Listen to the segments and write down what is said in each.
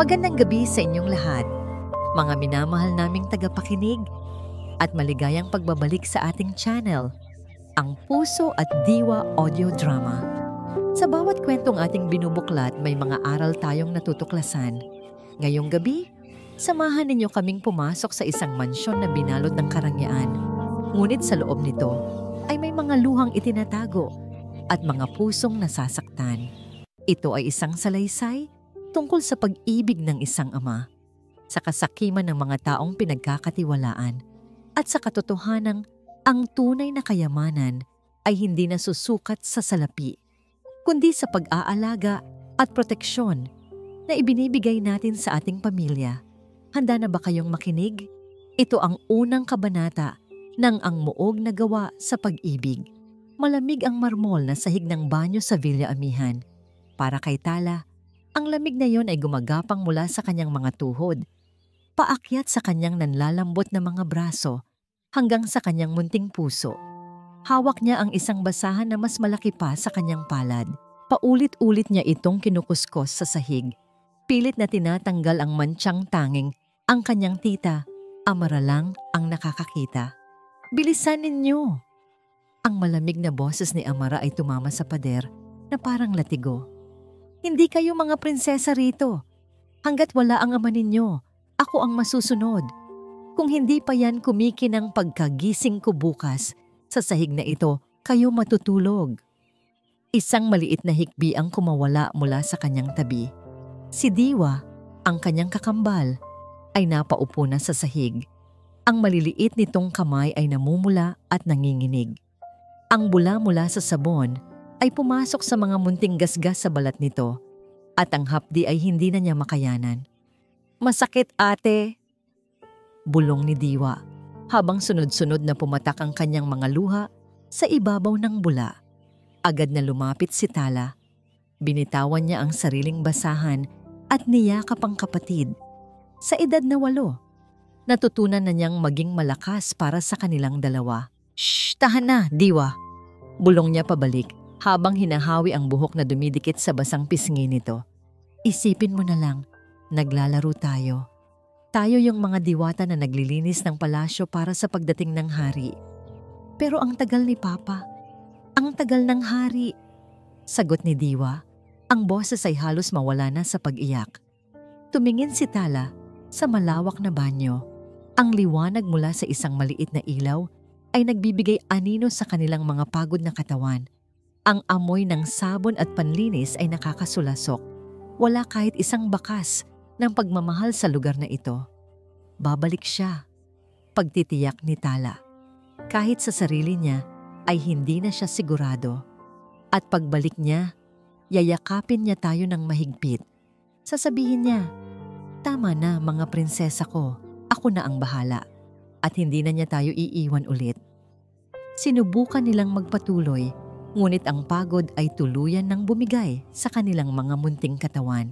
Magandang gabi sa inyong lahat, mga minamahal naming tagapakinig at maligayang pagbabalik sa ating channel, ang Puso at Diwa Audio Drama. Sa bawat kwentong ating binubuklat, may mga aral tayong natutuklasan. Ngayong gabi, samahan ninyo kaming pumasok sa isang mansyon na binalot ng karangyaan. Ngunit sa loob nito ay may mga luhang itinatago at mga pusong nasasaktan. Ito ay isang salaysay tungkol sa pag-ibig ng isang ama, sa kasakiman ng mga taong pinagkakatiwalaan, at sa katotohanang ang tunay na kayamanan ay hindi nasusukat sa salapi, kundi sa pag-aalaga at proteksyon na ibinibigay natin sa ating pamilya. Handa na ba kayong makinig? Ito ang unang kabanata ng Ang Muog na Gawa sa Pag-ibig. Malamig ang marmol na sahig ng banyo sa Villa Amihan. Para kay Tala, ang lamig na yon ay gumagapang mula sa kanyang mga tuhod, paakyat sa kanyang nanlalambot na mga braso hanggang sa kanyang munting puso. Hawak niya ang isang basahan na mas malaki pa sa kanyang palad. Paulit-ulit niya itong kinukuskos sa sahig. Pilit na tinatanggal ang mantsang tanging ang kanyang tita, Amara lang ang nakakakita. "Bilisan ninyo!" Ang malamig na boses ni Amara ay tumama sa pader na parang latigo. "Hindi kayo mga prinsesa rito. Hanggat wala ang ama ninyo, ako ang masusunod. Kung hindi pa yan kumikinang pagkagising ko bukas, sa sahig na ito, kayo matutulog." Isang maliit na hikbi ang kumawala mula sa kanyang tabi. Si Diwa, ang kanyang kakambal, ay napaupo na sa sahig. Ang maliliit nitong kamay ay namumula at nanginginig. Ang bula mula sa sabon ay pumasok sa mga munting gasgas sa balat nito at ang hapdi ay hindi na niya makayanan. "Masakit, ate," bulong ni Diwa habang sunod-sunod na pumatak ang kanyang mga luha sa ibabaw ng bula. Agad na lumapit si Tala. Binitawan niya ang sariling basahan at niyakap ang kapatid. Sa edad na 8, natutunan na niyang maging malakas para sa kanilang dalawa. "Shh! Tahan na, Diwa!" bulong niya pabalik habang hinahawi ang buhok na dumidikit sa basang pisngi nito. "Isipin mo na lang, naglalaro tayo. Tayo yung mga diwata na naglilinis ng palasyo para sa pagdating ng hari. Pero ang tagal ni Papa, ang tagal ng hari." Sagot ni Diwa, ang boses ay halos mawala na sa pag-iyak. Tumingin si Tala sa malawak na banyo. Ang liwanag mula sa isang maliit na ilaw ay nagbibigay anino sa kanilang mga pagod na katawan. Ang amoy ng sabon at panlinis ay nakakasulasok. Wala kahit isang bakas ng pagmamahal sa lugar na ito. Babalik siya, pagtitiyak ni Tala. Kahit sa sarili niya ay hindi na siya sigurado. At pagbalik niya, yayakapin niya tayo ng mahigpit. Sasabihin niya, "Tama na mga prinsesa ko, ako na ang bahala." At hindi na niya tayo iiwan ulit. Sinubukan nilang magpatuloy, ngunit ang pagod ay tuluyan ng bumigay sa kanilang mga munting katawan.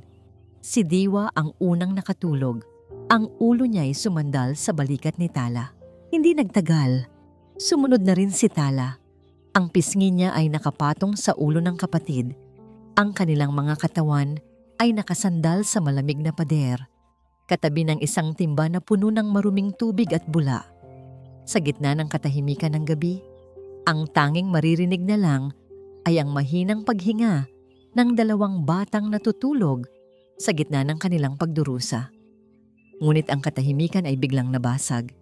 Si Diwa ang unang nakatulog. Ang ulo niya ay sumandal sa balikat ni Tala. Hindi nagtagal. Sumunod na rin si Tala. Ang pisngi niya ay nakapatong sa ulo ng kapatid. Ang kanilang mga katawan ay nakasandal sa malamig na pader, katabi ng isang timba na puno ng maruming tubig at bula. Sa gitna ng katahimikan ng gabi, ang tanging maririnig na lang ay ang mahinang paghinga ng dalawang batang natutulog sa gitna ng kanilang pagdurusa. Ngunit ang katahimikan ay biglang nabasag.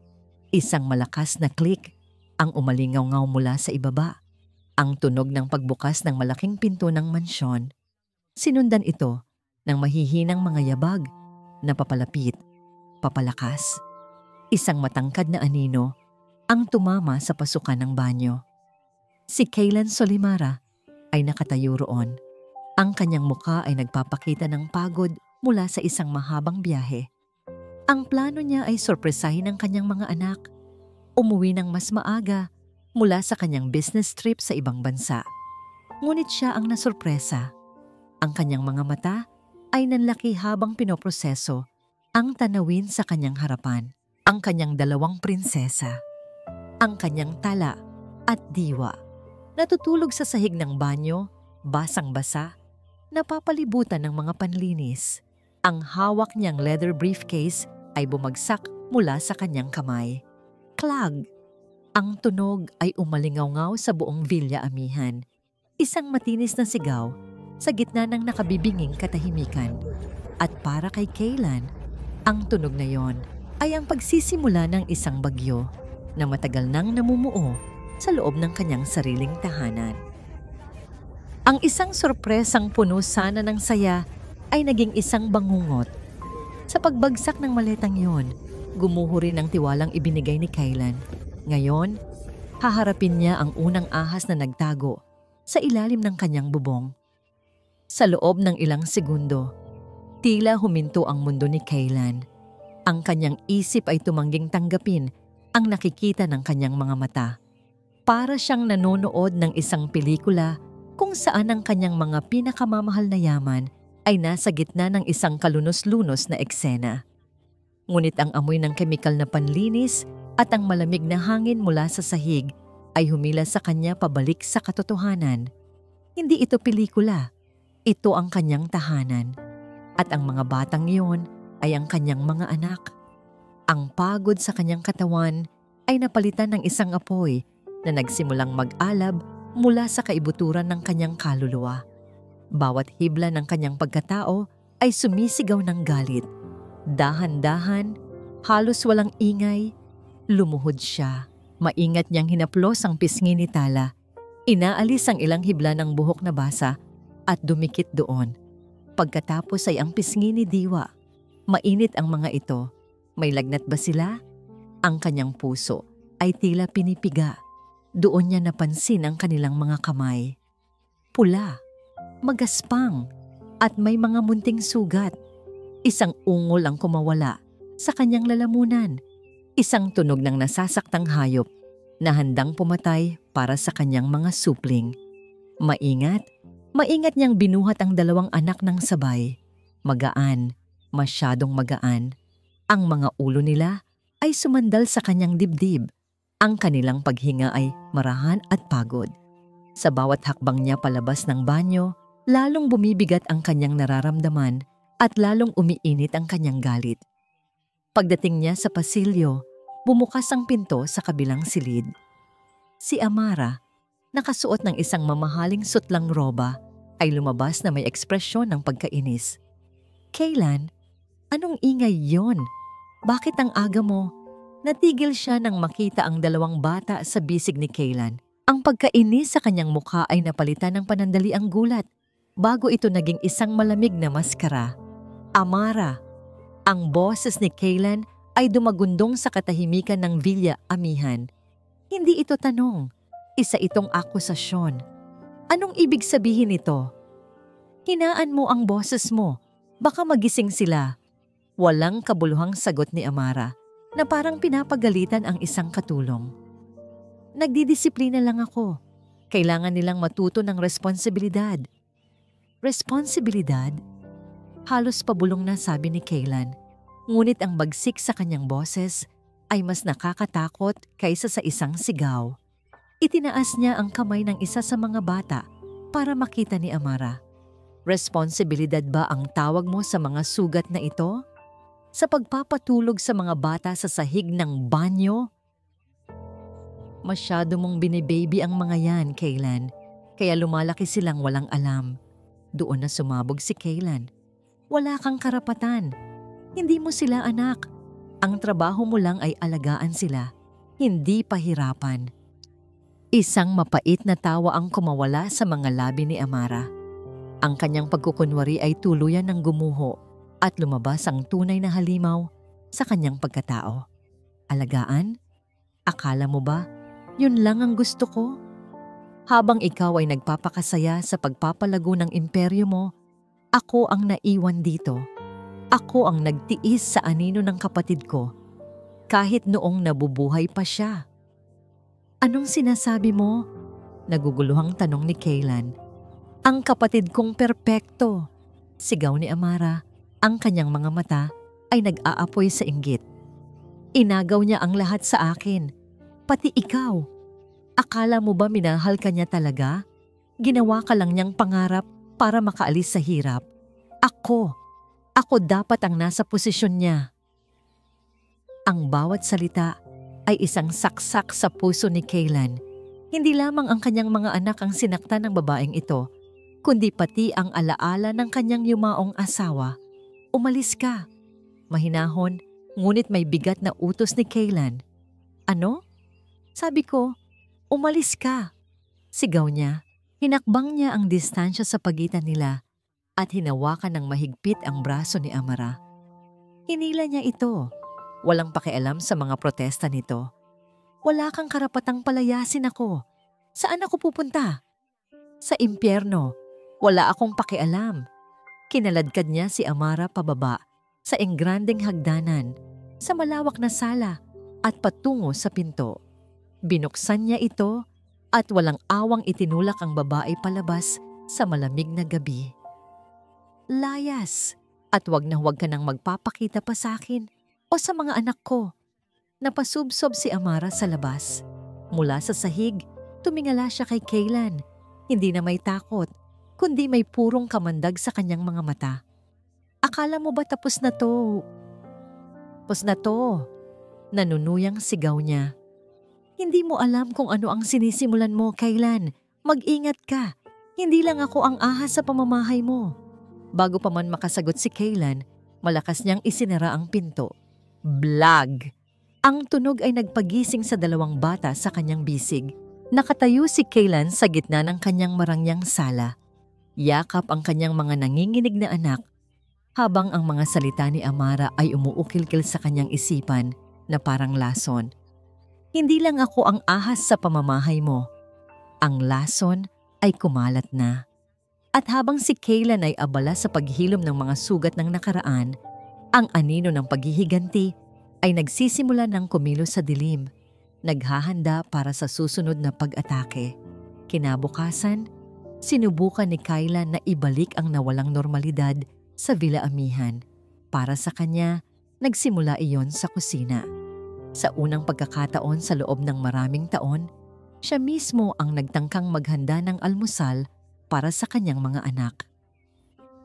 Isang malakas na klik ang umalingaw-ngaw mula sa ibaba. Ang tunog ng pagbukas ng malaking pinto ng mansyon. Sinundan ito ng mahihinang mga yabag na papalapit, papalakas. Isang matangkad na anino ang tumama sa pasukan ng banyo. Si Kaylan Solimara ay nakatayo roon. Ang kanyang muka ay nagpapakita ng pagod mula sa isang mahabang biyahe. Ang plano niya ay sorpresahin ang kanyang mga anak. Umuwi ng mas maaga mula sa kanyang business trip sa ibang bansa. Ngunit siya ang nasorpresa. Ang kanyang mga mata ay nanlaki habang pinoproseso ang tanawin sa kanyang harapan. Ang kanyang dalawang prinsesa, ang kanyang Tala at Diwa. Natutulog sa sahig ng banyo, basang-basa, napapalibutan ng mga panlinis. Ang hawak niyang leather briefcase ay bumagsak mula sa kanyang kamay. Clag! Ang tunog ay umalingaw-ngaw sa buong Villa Amihan. Isang matinis na sigaw sa gitna ng nakabibinging katahimikan. At para kay Kaylan, ang tunog na yon ay ang pagsisimula ng isang bagyo na matagal nang namumuo sa loob ng kanyang sariling tahanan. Ang isang sorpresang puno sana ng saya ay naging isang bangungot. Sa pagbagsak ng maletang yon, gumuho rin ang tiwalang ibinigay ni Kaylan. Ngayon, haharapin niya ang unang ahas na nagtago sa ilalim ng kanyang bubong. Sa loob ng ilang segundo, tila huminto ang mundo ni Kaylan. Ang kanyang isip ay tumangging tanggapin ang nakikita ng kanyang mga mata. Para siyang nanonood ng isang pelikula kung saan ang kanyang mga pinakamamahal na yaman ay nasa gitna ng isang kalunos-lunos na eksena. Ngunit ang amoy ng kemikal na panlinis at ang malamig na hangin mula sa sahig ay humila sa kanya pabalik sa katotohanan. Hindi ito pelikula, ito ang kanyang tahanan. At ang mga batang iyon ay ang kanyang mga anak. Ang pagod sa kanyang katawan ay napalitan ng isang apoy na nagsimulang mag-alab mula sa kaibuturan ng kanyang kaluluwa. Bawat hibla ng kanyang pagkatao ay sumisigaw ng galit. Dahan-dahan, halos walang ingay, lumuhod siya. Maingat niyang hinaplos ang pisngi ni Tala. Inaalis ang ilang hibla ng buhok na basa at dumikit doon. Pagkatapos ay ang pisngi ni Diwa. Mainit ang mga ito. May lagnat ba sila? Ang kanyang puso ay tila pinipiga. Doon niya napansin ang kanilang mga kamay. Pula, magaspang, at may mga munting sugat. Isang ungol ang kumawala sa kanyang lalamunan. Isang tunog ng nasasaktang hayop na handang pumatay para sa kanyang mga supling. Maingat niyang binuhat ang dalawang anak ng sabay. Magaan, masyadong magaan. Ang mga ulo nila ay sumandal sa kanyang dibdib. Ang kanilang paghinga ay marahan at pagod. Sa bawat hakbang niya palabas ng banyo, lalong bumibigat ang kanyang nararamdaman at lalong umiinit ang kanyang galit. Pagdating niya sa pasilyo, bumukas ang pinto sa kabilang silid. Si Amara, nakasuot ng isang mamahaling sutlang roba, ay lumabas na may ekspresyon ng pagkainis. Kaylan, anong ingay yon? Bakit ang aga mo? Natigil siya nang makita ang dalawang bata sa bisig ni Kaylan. Ang pagkainis sa kanyang mukha ay napalitan ng panandaliang gulat bago ito naging isang malamig na maskara. Amara, ang boses ni Kaylan ay dumagundong sa katahimikan ng Villa Amihan. Hindi ito tanong, isa itong akusasyon. Anong ibig sabihin nito? Hinaan mo ang boses mo, baka magising sila. Walang kabuluhang sagot ni Amara na parang pinapagalitan ang isang katulong. Nagdidisiplina lang ako. Kailangan nilang matuto ng responsibilidad. Responsibilidad? Halos pabulong na sabi ni Kaylan. Ngunit ang bagsik sa kanyang boses ay mas nakakatakot kaysa sa isang sigaw. Itinaas niya ang kamay ng isa sa mga bata para makita ni Amara. Responsibilidad ba ang tawag mo sa mga sugat na ito? Sa pagpapatulog sa mga bata sa sahig ng banyo? Masyado mong binibaby ang mga yan, Kaylan. Kaya lumalaki silang walang alam. Doon na sumabog si Kaylan. Wala kang karapatan. Hindi mo sila anak. Ang trabaho mo lang ay alagaan sila. Hindi pahirapan. Isang mapait na tawa ang kumawala sa mga labi ni Amara. Ang kanyang pagkukunwari ay tuluyan ng gumuho at lumabas ang tunay na halimaw sa kanyang pagkatao. Alagaan? Akala mo ba, yun lang ang gusto ko? Habang ikaw ay nagpapakasaya sa pagpapalago ng imperyo mo, ako ang naiwan dito. Ako ang nagtiis sa anino ng kapatid ko, kahit noong nabubuhay pa siya. Anong sinasabi mo? Naguguluhang tanong ni Kaylan. Ang kapatid kong perpekto, sigaw ni Amara. Ang kanyang mga mata ay nag-aapoy sa inggit. Inagaw niya ang lahat sa akin, pati ikaw. Akala mo ba minahal ka niya talaga? Ginawa ka lang niyang pangarap para makaalis sa hirap. Ako, Ako dapat ang nasa posisyon niya. Ang bawat salita ay isang saksak sa puso ni Kaylan. Hindi lamang ang kanyang mga anak ang sinaktan ng babaeng ito, kundi pati ang alaala ng kanyang yumaong asawa. Umalis ka. Mahinahon, ngunit may bigat na utos ni Kaylan. Ano? Sabi ko, umalis ka. Sigaw niya. Hinakbang niya ang distansya sa pagitan nila at hinawakan ng mahigpit ang braso ni Amara. Hinila niya ito. Walang pakialam sa mga protesta nito. Wala kang karapatang palayasin ako. Saan ako pupunta? Sa impyerno. Wala akong pakialam. Kinaladkad niya si Amara pababa sa engrandeng hagdanan, sa malawak na sala at patungo sa pinto. Binuksan niya ito at walang awang itinulak ang babae palabas sa malamig na gabi. Layas, at wag na huwag ka nang magpapakita pa sa akin o sa mga anak ko. Napasubsob si Amara sa labas. Mula sa sahig, tumingala siya kay Kaylan. Hindi na may takot, kundi may purong kamandag sa kanyang mga mata. Akala mo ba tapos na to? Tapos na to. Nanunuyang sigaw niya. Hindi mo alam kung ano ang sinisimulan mo, Kaylan. Mag-ingat ka. Hindi lang ako ang ahas sa pamamahay mo. Bago pa man makasagot si Kaylan, malakas niyang isinara ang pinto. Blag! Ang tunog ay nagpagising sa dalawang bata sa kanyang bisig. Nakatayo si Kaylan sa gitna ng kanyang marangyang sala. Yakap ang kanyang mga nanginginig na anak, habang ang mga salita ni Amara ay umuukil-kil sa kanyang isipan na parang lason. Hindi lang ako ang ahas sa pamamahay mo. Ang lason ay kumalat na. At habang si Kaylan ay abala sa paghilom ng mga sugat ng nakaraan, ang anino ng paghihiganti ay nagsisimula ng kumilos sa dilim, naghahanda para sa susunod na pag-atake. Kinabukasan, sinubukan ni Kaylan na ibalik ang nawalang normalidad sa Villa Amihan. Para sa kanya, nagsimula iyon sa kusina. Sa unang pagkakataon sa loob ng maraming taon, siya mismo ang nagtangkang maghanda ng almusal para sa kanyang mga anak.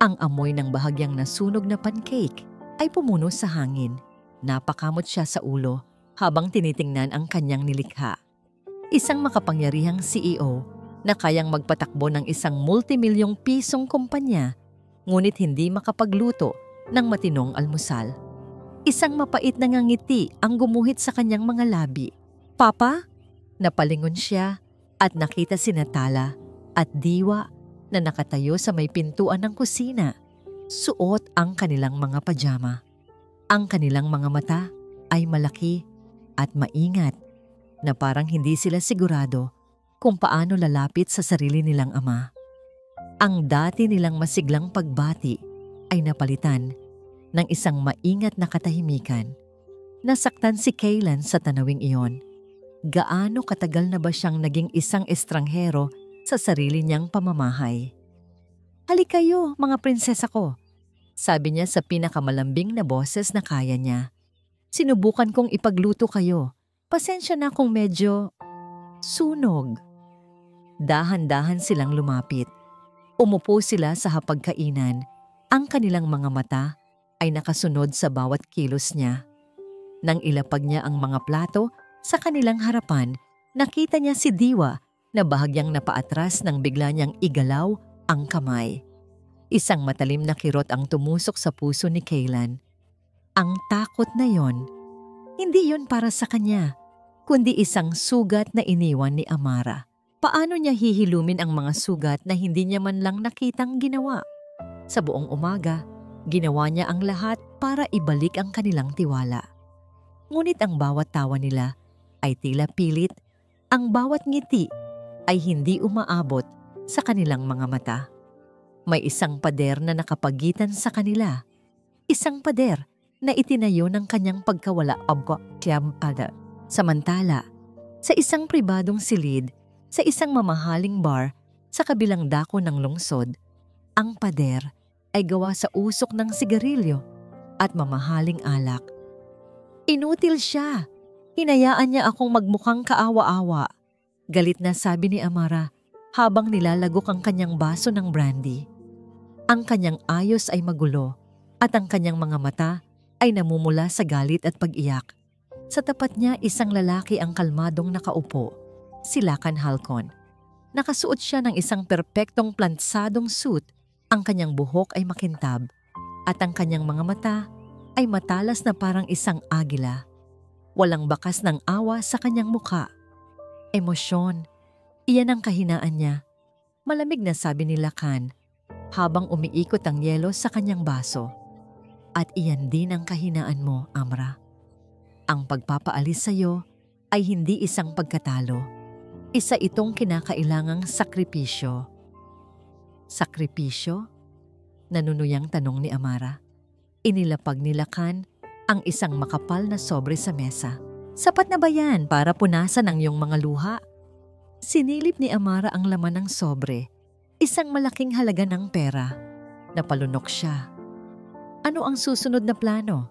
Ang amoy ng bahagyang nasunog na pancake ay pumuno sa hangin. Napakamot siya sa ulo habang tinitingnan ang kanyang nilikha. Isang makapangyarihang CEO na kayang magpatakbo ng isang multimilyong pisong kumpanya, ngunit hindi makapagluto ng matinong almusal. Isang mapait na ngangiti ang gumuhit sa kanyang mga labi. Papa? Napalingon siya at nakita si Natala at Diwa na nakatayo sa may pintuan ng kusina. Suot ang kanilang mga pajama. Ang kanilang mga mata ay malaki at maingat na parang hindi sila sigurado kung paano lalapit sa sarili nilang ama. Ang dati nilang masiglang pagbati ay napalitan ng isang maingat na katahimikan. Nasaktan si Kaylan sa tanawing iyon. Gaano katagal na ba siyang naging isang estranghero sa sarili niyang pamamahay? Halika kayo, mga prinsesa ko, sabi niya sa pinakamalambing na boses na kaya niya. Sinubukan kong ipagluto kayo. Pasensya na kung medyo sunog. Dahan-dahan silang lumapit. Umupo sila sa hapagkainan. Ang kanilang mga mata ay nakasunod sa bawat kilos niya. Nang ilapag niya ang mga plato sa kanilang harapan, nakita niya si Diwa na bahagyang napaatras nang bigla niyang igalaw ang kamay. Isang matalim na kirot ang tumusok sa puso ni Kaylan. Ang takot na yon, hindi yon para sa kanya, kundi isang sugat na iniwan ni Amara. Paano niya hihilumin ang mga sugat na hindi niya man lang nakitang ginawa? Sa buong umaga, ginawa niya ang lahat para ibalik ang kanilang tiwala. Ngunit ang bawat tawa nila ay tila pilit, ang bawat ngiti ay hindi umaabot sa kanilang mga mata. May isang pader na nakapagitan sa kanila. Isang pader na itinayo ng kanyang pagkawala Samantala, sa isang pribadong silid, sa isang mamahaling bar sa kabilang dako ng lungsod, ang pader ay gawa sa usok ng sigarilyo at mamahaling alak. Inutil siya. Hinayaan niya akong magmukhang kaawa-awa. Galit na sabi ni Amara habang nilalagok ang kanyang baso ng brandy. Ang kanyang ayos ay magulo at ang kanyang mga mata ay namumula sa galit at pag-iyak. Sa tapat niya, isang lalaki ang kalmadong nakaupo, si Lakan Halcon. Nakasuot siya ng isang perpektong plantsadong suit, ang kanyang buhok ay makintab, at ang kanyang mga mata ay matalas na parang isang agila. Walang bakas ng awa sa kanyang muka. Emosyon, iyan ang kahinaan niya. Malamig na sabi ni Lakan, habang umiikot ang yelo sa kanyang baso. At iyan din ang kahinaan mo, Amra. Ang pagpapaalis sa iyo ay hindi isang pagkatalo. Isa itong kinakailangang sakripisyo. Sakripisyo? Nanunuyang tanong ni Amara. Inilapag ni Lakan ang isang makapal na sobre sa mesa. Sapat na ba yan para punasan ang iyong mga luha? Sinilip ni Amara ang laman ng sobre. Isang malaking halaga ng pera. Napalunok siya. Ano ang susunod na plano?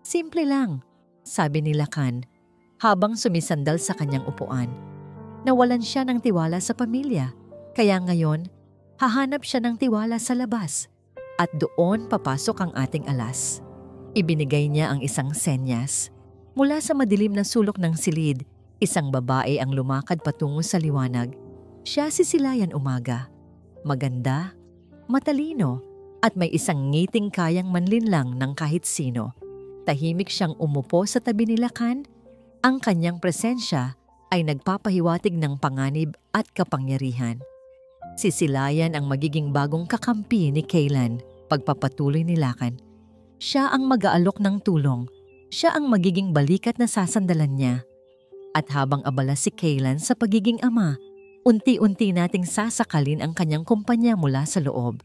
Simple lang, sabi ni Lakan habang sumisandal sa kanyang upuan. Nawalan siya ng tiwala sa pamilya, kaya ngayon hahanap siya ng tiwala sa labas at doon papasok ang ating alas. Ibinigay niya ang isang senyas. Mula sa madilim na sulok ng silid, isang babae ang lumakad patungo sa liwanag. Siya si Silayan Umaga. Maganda, matalino, at may isang ngiting kayang manlinlang ng kahit sino. Tahimik siyang umupo sa tabi ni Lakan. Ang kanyang presensya ay nagpapahiwatig ng panganib at kapangyarihan. Si Silayan ang magiging bagong kakampi ni Kaylan, pagpapatuloy ni Lakan. Siya ang mag-aalok ng tulong. Siya ang magiging balikat na sasandalan niya. At habang abala si Kaylan sa pagiging ama, unti-unti nating sasakalin ang kanyang kumpanya mula sa loob.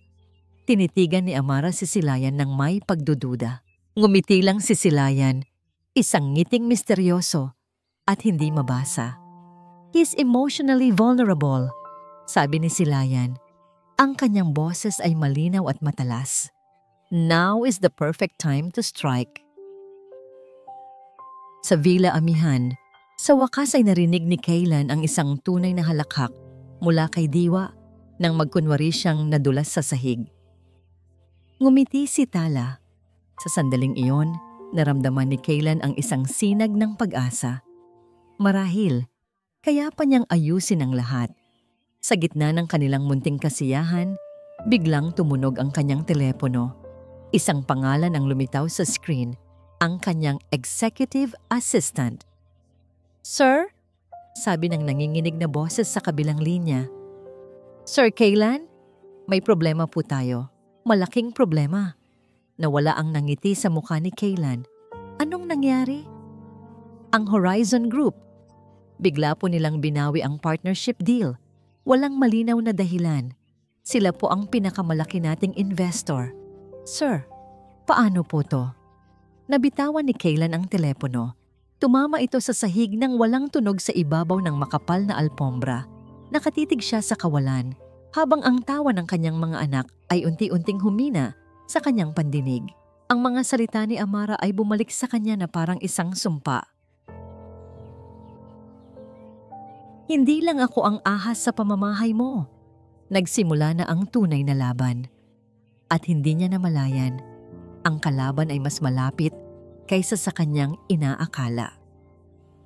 Tinitigan ni Amara si Silayan ng may pagdududa. Ngumiti lang si Silayan, isang ngiting misteryoso at hindi mabasa. He's emotionally vulnerable, sabi ni Silayan. Ang kanyang boses ay malinaw at matalas. Now is the perfect time to strike. Sa Villa Amihan, sa wakas ay narinig ni Kaylan ang isang tunay na halakhak mula kay Diwa nang magkunwari siyang nadulas sa sahig. Ngumiti si Tala. Sa sandaling iyon, naramdaman ni Kaylan ang isang sinag ng pag-asa. Marahil, kaya pa niyang ayusin ang lahat. Sa gitna ng kanilang munting kasiyahan, biglang tumunog ang kanyang telepono. Isang pangalan ang lumitaw sa screen, ang kanyang executive assistant. Sir? Sabi ng nanginginig na boses sa kabilang linya. Sir Kaylan? May problema po tayo. Malaking problema. Nawala ang nangiti sa mukha ni Kaylan. Anong nangyari? Ang Horizon Group. Bigla po nilang binawi ang partnership deal. Walang malinaw na dahilan. Sila po ang pinakamalaki nating investor. Sir, paano po to? Nabitawan ni Kaylan ang telepono. Tumama ito sa sahig nang walang tunog sa ibabaw ng makapal na alpombra. Nakatitig siya sa kawalan, habang ang tawa ng kanyang mga anak ay unti-unting humina sa kanyang pandinig. Ang mga salita ni Amara ay bumalik sa kanya na parang isang sumpa. Hindi lang ako ang ahas sa pamamahay mo. Nagsimula na ang tunay na laban. At hindi niya namalayan, ang kalaban ay mas malapit kaysa sa kanyang inaakala.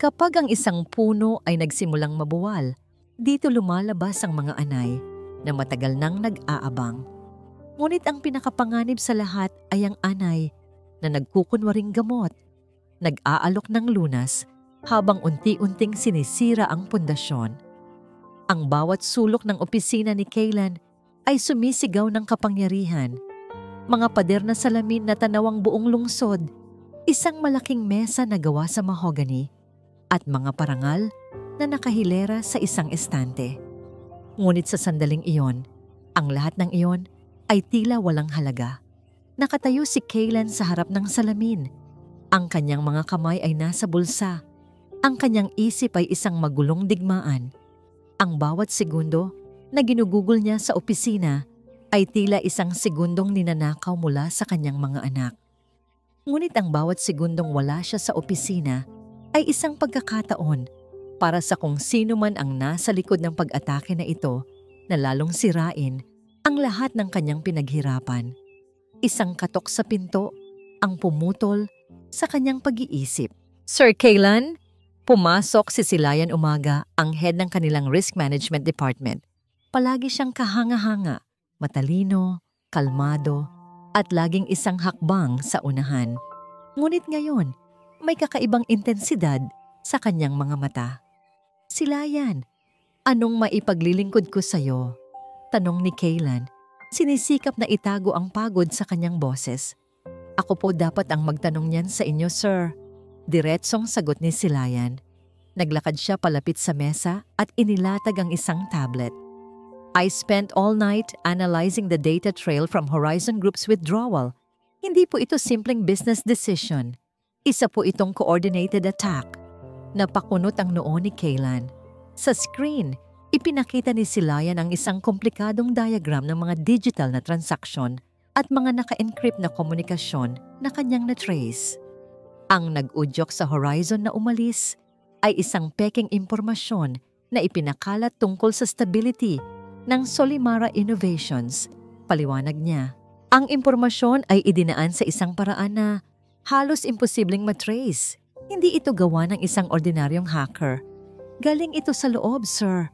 Kapag ang isang puno ay nagsimulang mabuwal, dito lumalabas ang mga anay na matagal nang nag-aabang. Ngunit ang pinakapanganib sa lahat ay ang anay na nagkukunwaring gamot, nag-aalok ng lunas habang unti-unting sinisira ang pundasyon. Ang bawat sulok ng opisina ni Kaylan ay sumisigaw ng kapangyarihan. Mga pader na salamin na tanawang buong lungsod, isang malaking mesa na gawa sa mahogany, at mga parangal na nakahilera sa isang estante. Ngunit sa sandaling iyon, ang lahat ng iyon ay tila walang halaga. Nakatayo si Kaylan sa harap ng salamin. Ang kanyang mga kamay ay nasa bulsa. Ang kanyang isip ay isang magulong digmaan. Ang bawat segundo na ginugugol niya sa opisina ay tila isang segundong ninanakaw mula sa kanyang mga anak. Ngunit ang bawat segundong wala siya sa opisina ay isang pagkakataon para sa kung sino man ang nasa likod ng pag-atake na ito na lalong sirain ang lahat ng kanyang pinaghirapan. Isang katok sa pinto ang pumutol sa kanyang pag-iisip. Sir Kaylan, pumasok si Silayan Umaga, ang head ng kanilang risk management department. Palagi siyang kahanga-hanga, matalino, kalmado, at laging isang hakbang sa unahan. Ngunit ngayon, may kakaibang intensidad sa kanyang mga mata. Silayan, anong maipaglilingkod ko sa'yo? Tanong ni Kaylan, sinisikap na itago ang pagod sa kanyang boses. Ako po dapat ang magtanong niyan sa inyo, sir. Diretsong sagot ni Silayan. Naglakad siya palapit sa mesa at inilatag ang isang tablet. I spent all night analyzing the data trail from Horizon Group's withdrawal. Hindi po ito simpleng business decision. Isa po itong coordinated attack. Napakunot ang noo ni Kaylan. Sa screen, ipinakita ni Silayan ang isang komplikadong diagram ng mga digital na transaksyon at mga naka-encrypt na komunikasyon na kanyang na-trace. Ang nag-udyok sa Horizon na umalis ay isang peking impormasyon na ipinakalat tungkol sa stability ng Solimara Innovations. Paliwanag niya, ang impormasyon ay idinaan sa isang paraan na halos imposibleng matrace. Hindi ito gawa ng isang ordinaryong hacker. Galing ito sa loob, sir.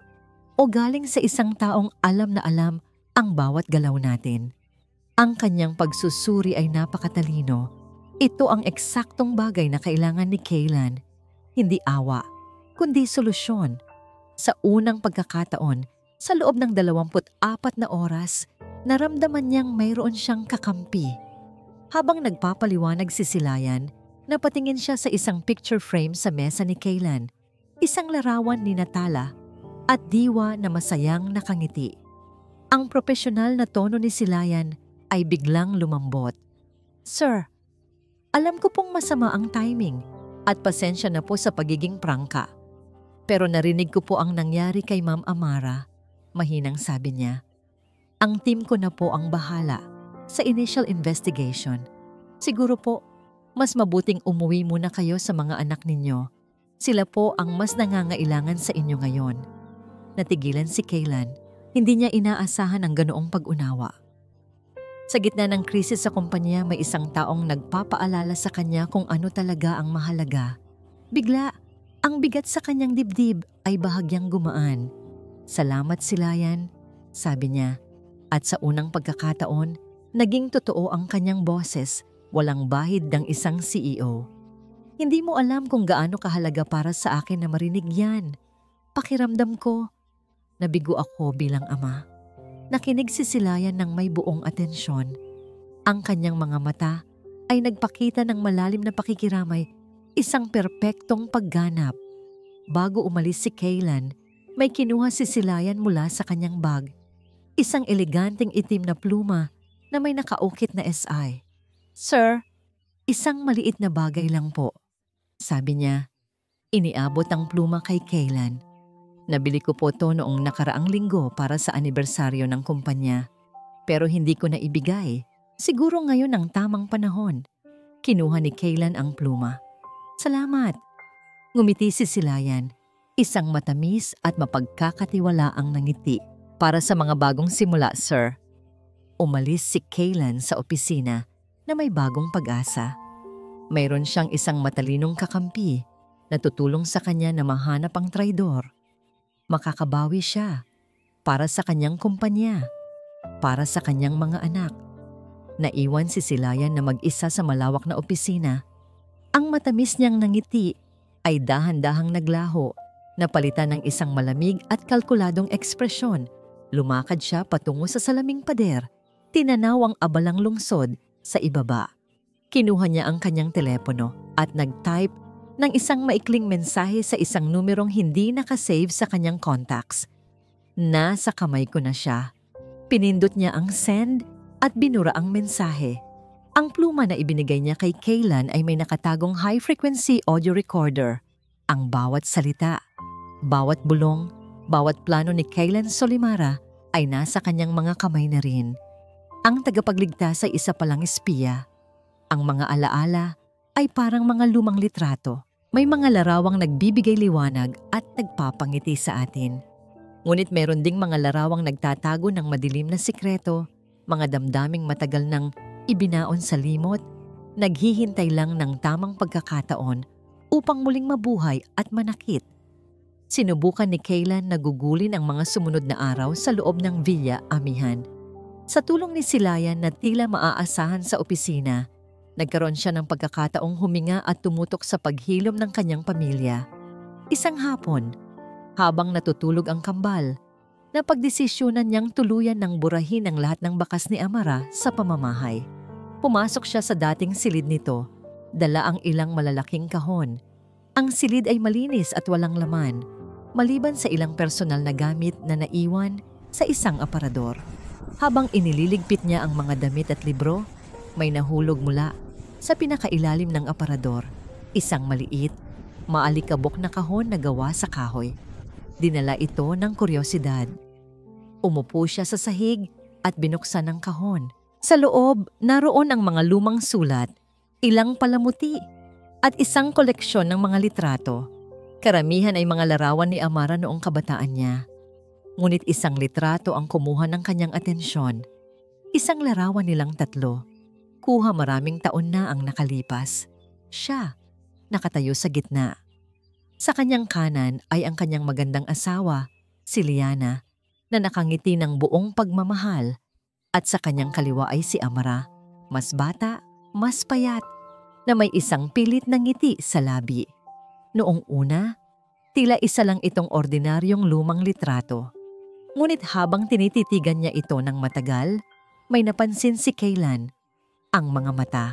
O galing sa isang taong alam na alam ang bawat galaw natin. Ang kanyang pagsusuri ay napakatalino. Ito ang eksaktong bagay na kailangan ni Kaylan. Hindi awa, kundi solusyon. Sa unang pagkakataon, sa loob ng 24 na oras, naramdaman niyang mayroon siyang kakampi. Habang nagpapaliwanag si Silayan, napatingin siya sa isang picture frame sa mesa ni Kaylan. Isang larawan ni Natala at Diwa na masayang nakangiti. Ang profesional na tono ni Silayan ay biglang lumambot. Sir, alam ko pong masama ang timing at pasensya na po sa pagiging prangka. Pero narinig ko po ang nangyari kay Ma'am Amara. Mahinang sabi niya. Ang team ko na po ang bahala sa initial investigation. Siguro po, mas mabuting umuwi muna kayo sa mga anak ninyo. Sila po ang mas nangangailangan sa inyo ngayon. Natigilan si Kaylan. Hindi niya inaasahan ang ganoong pag-unawa. Sa gitna ng krisis sa kumpanya, may isang taong nagpapaalala sa kanya kung ano talaga ang mahalaga. Bigla, ang bigat sa kanyang dibdib ay bahagyang gumaan. Salamat, Silayan, sabi niya. At sa unang pagkakataon, naging totoo ang kanyang boses, walang bahid ng isang CEO. Hindi mo alam kung gaano kahalaga para sa akin na marinig yan. Pakiramdam ko, nabigo ako bilang ama. Nakinig si Silayan ng may buong atensyon. Ang kanyang mga mata ay nagpakita ng malalim na pakikiramay, isang perpektong pagganap. Bago umalis si Kaylan, may kinuha si Silayan mula sa kanyang bag. Isang eleganteng itim na pluma na may nakaukit na SI. Sir, isang maliit na bagay lang po. Sabi niya, iniabot ang pluma kay Kaylan. Nabili ko po to noong nakaraang linggo para sa anibersaryo ng kumpanya. Pero hindi ko na ibigay. Siguro ngayon ang tamang panahon. Kinuha ni Kaylan ang pluma. Salamat. Ngumiti si Silayan. Isang matamis at mapagkakatiwalaang nangiti. Para sa mga bagong simula, sir. Umalis si Kaylan sa opisina na may bagong pag-asa. Mayroon siyang isang matalinong kakampi na tutulong sa kanya na mahanap ang traidor. Makakabawi siya para sa kanyang kumpanya, para sa kanyang mga anak. Naiwan si Silayan na mag-isa sa malawak na opisina. Ang matamis niyang nangiti ay dahan-dahang naglaho, napalitan ng isang malamig at kalkuladong ekspresyon. Lumakad siya patungo sa salaming pader, tinanaw ang abalang lungsod sa ibaba. Kinuha niya ang kanyang telepono at nag-type ng isang maikling mensahe sa isang numerong hindi nakasave sa kanyang contacts. Nasa kamay ko na siya. Pinindot niya ang send at binura ang mensahe. Ang pluma na ibinigay niya kay Kaylan ay may nakatagong high-frequency audio recorder. Ang bawat salita, bawat bulong, bawat plano ni Kaylan Solimara ay nasa kanyang mga kamay na rin. Ang tagapagligtas ay isa palang espiya. Ang mga alaala ay parang mga lumang litrato. May mga larawang nagbibigay liwanag at nagpapangiti sa atin. Ngunit meron ding mga larawang nagtatago ng madilim na sikreto, mga damdaming matagal nang Ibinaon sa limot, naghihintay lang ng tamang pagkakataon upang muling mabuhay at manakit. Sinubukan ni Kaylan na gugulin ang mga sumunod na araw sa loob ng Villa Amihan. Sa tulong ni Silayan na tila maaasahan sa opisina, nagkaroon siya ng pagkakataong huminga at tumutok sa paghilom ng kanyang pamilya. Isang hapon, habang natutulog ang kambal, napagdesisyonan niyang tuluyan ng burahin ang lahat ng bakas ni Amara sa pamamahay. Pumasok siya sa dating silid nito, dala ang ilang malalaking kahon. Ang silid ay malinis at walang laman, maliban sa ilang personal na gamit na naiwan sa isang aparador. Habang inililigpit niya ang mga damit at libro, may nahulog mula sa pinakailalim ng aparador, isang maliit, maalikabok na kahon na gawa sa kahoy. Dinala ito ng kuryosidad. Umupo siya sa sahig at binuksan ang kahon. Sa loob, naroon ang mga lumang sulat, ilang palamuti, at isang koleksyon ng mga litrato. Karamihan ay mga larawan ni Amara noong kabataan niya. Ngunit isang litrato ang kumuha ng kanyang atensyon. Isang larawan nilang tatlo. Kuha maraming taon na ang nakalipas. Siya, nakatayo sa gitna. Sa kanyang kanan ay ang kanyang magandang asawa, si Liana, na nakangiti ng buong pagmamahal. At sa kanyang kaliwa ay si Amara, mas bata, mas payat, na may isang pilit na ngiti sa labi. Noong una, tila isa lang itong ordinaryong lumang litrato. Ngunit habang tinititigan niya ito ng matagal, may napansin si Kaylan. Ang mga mata.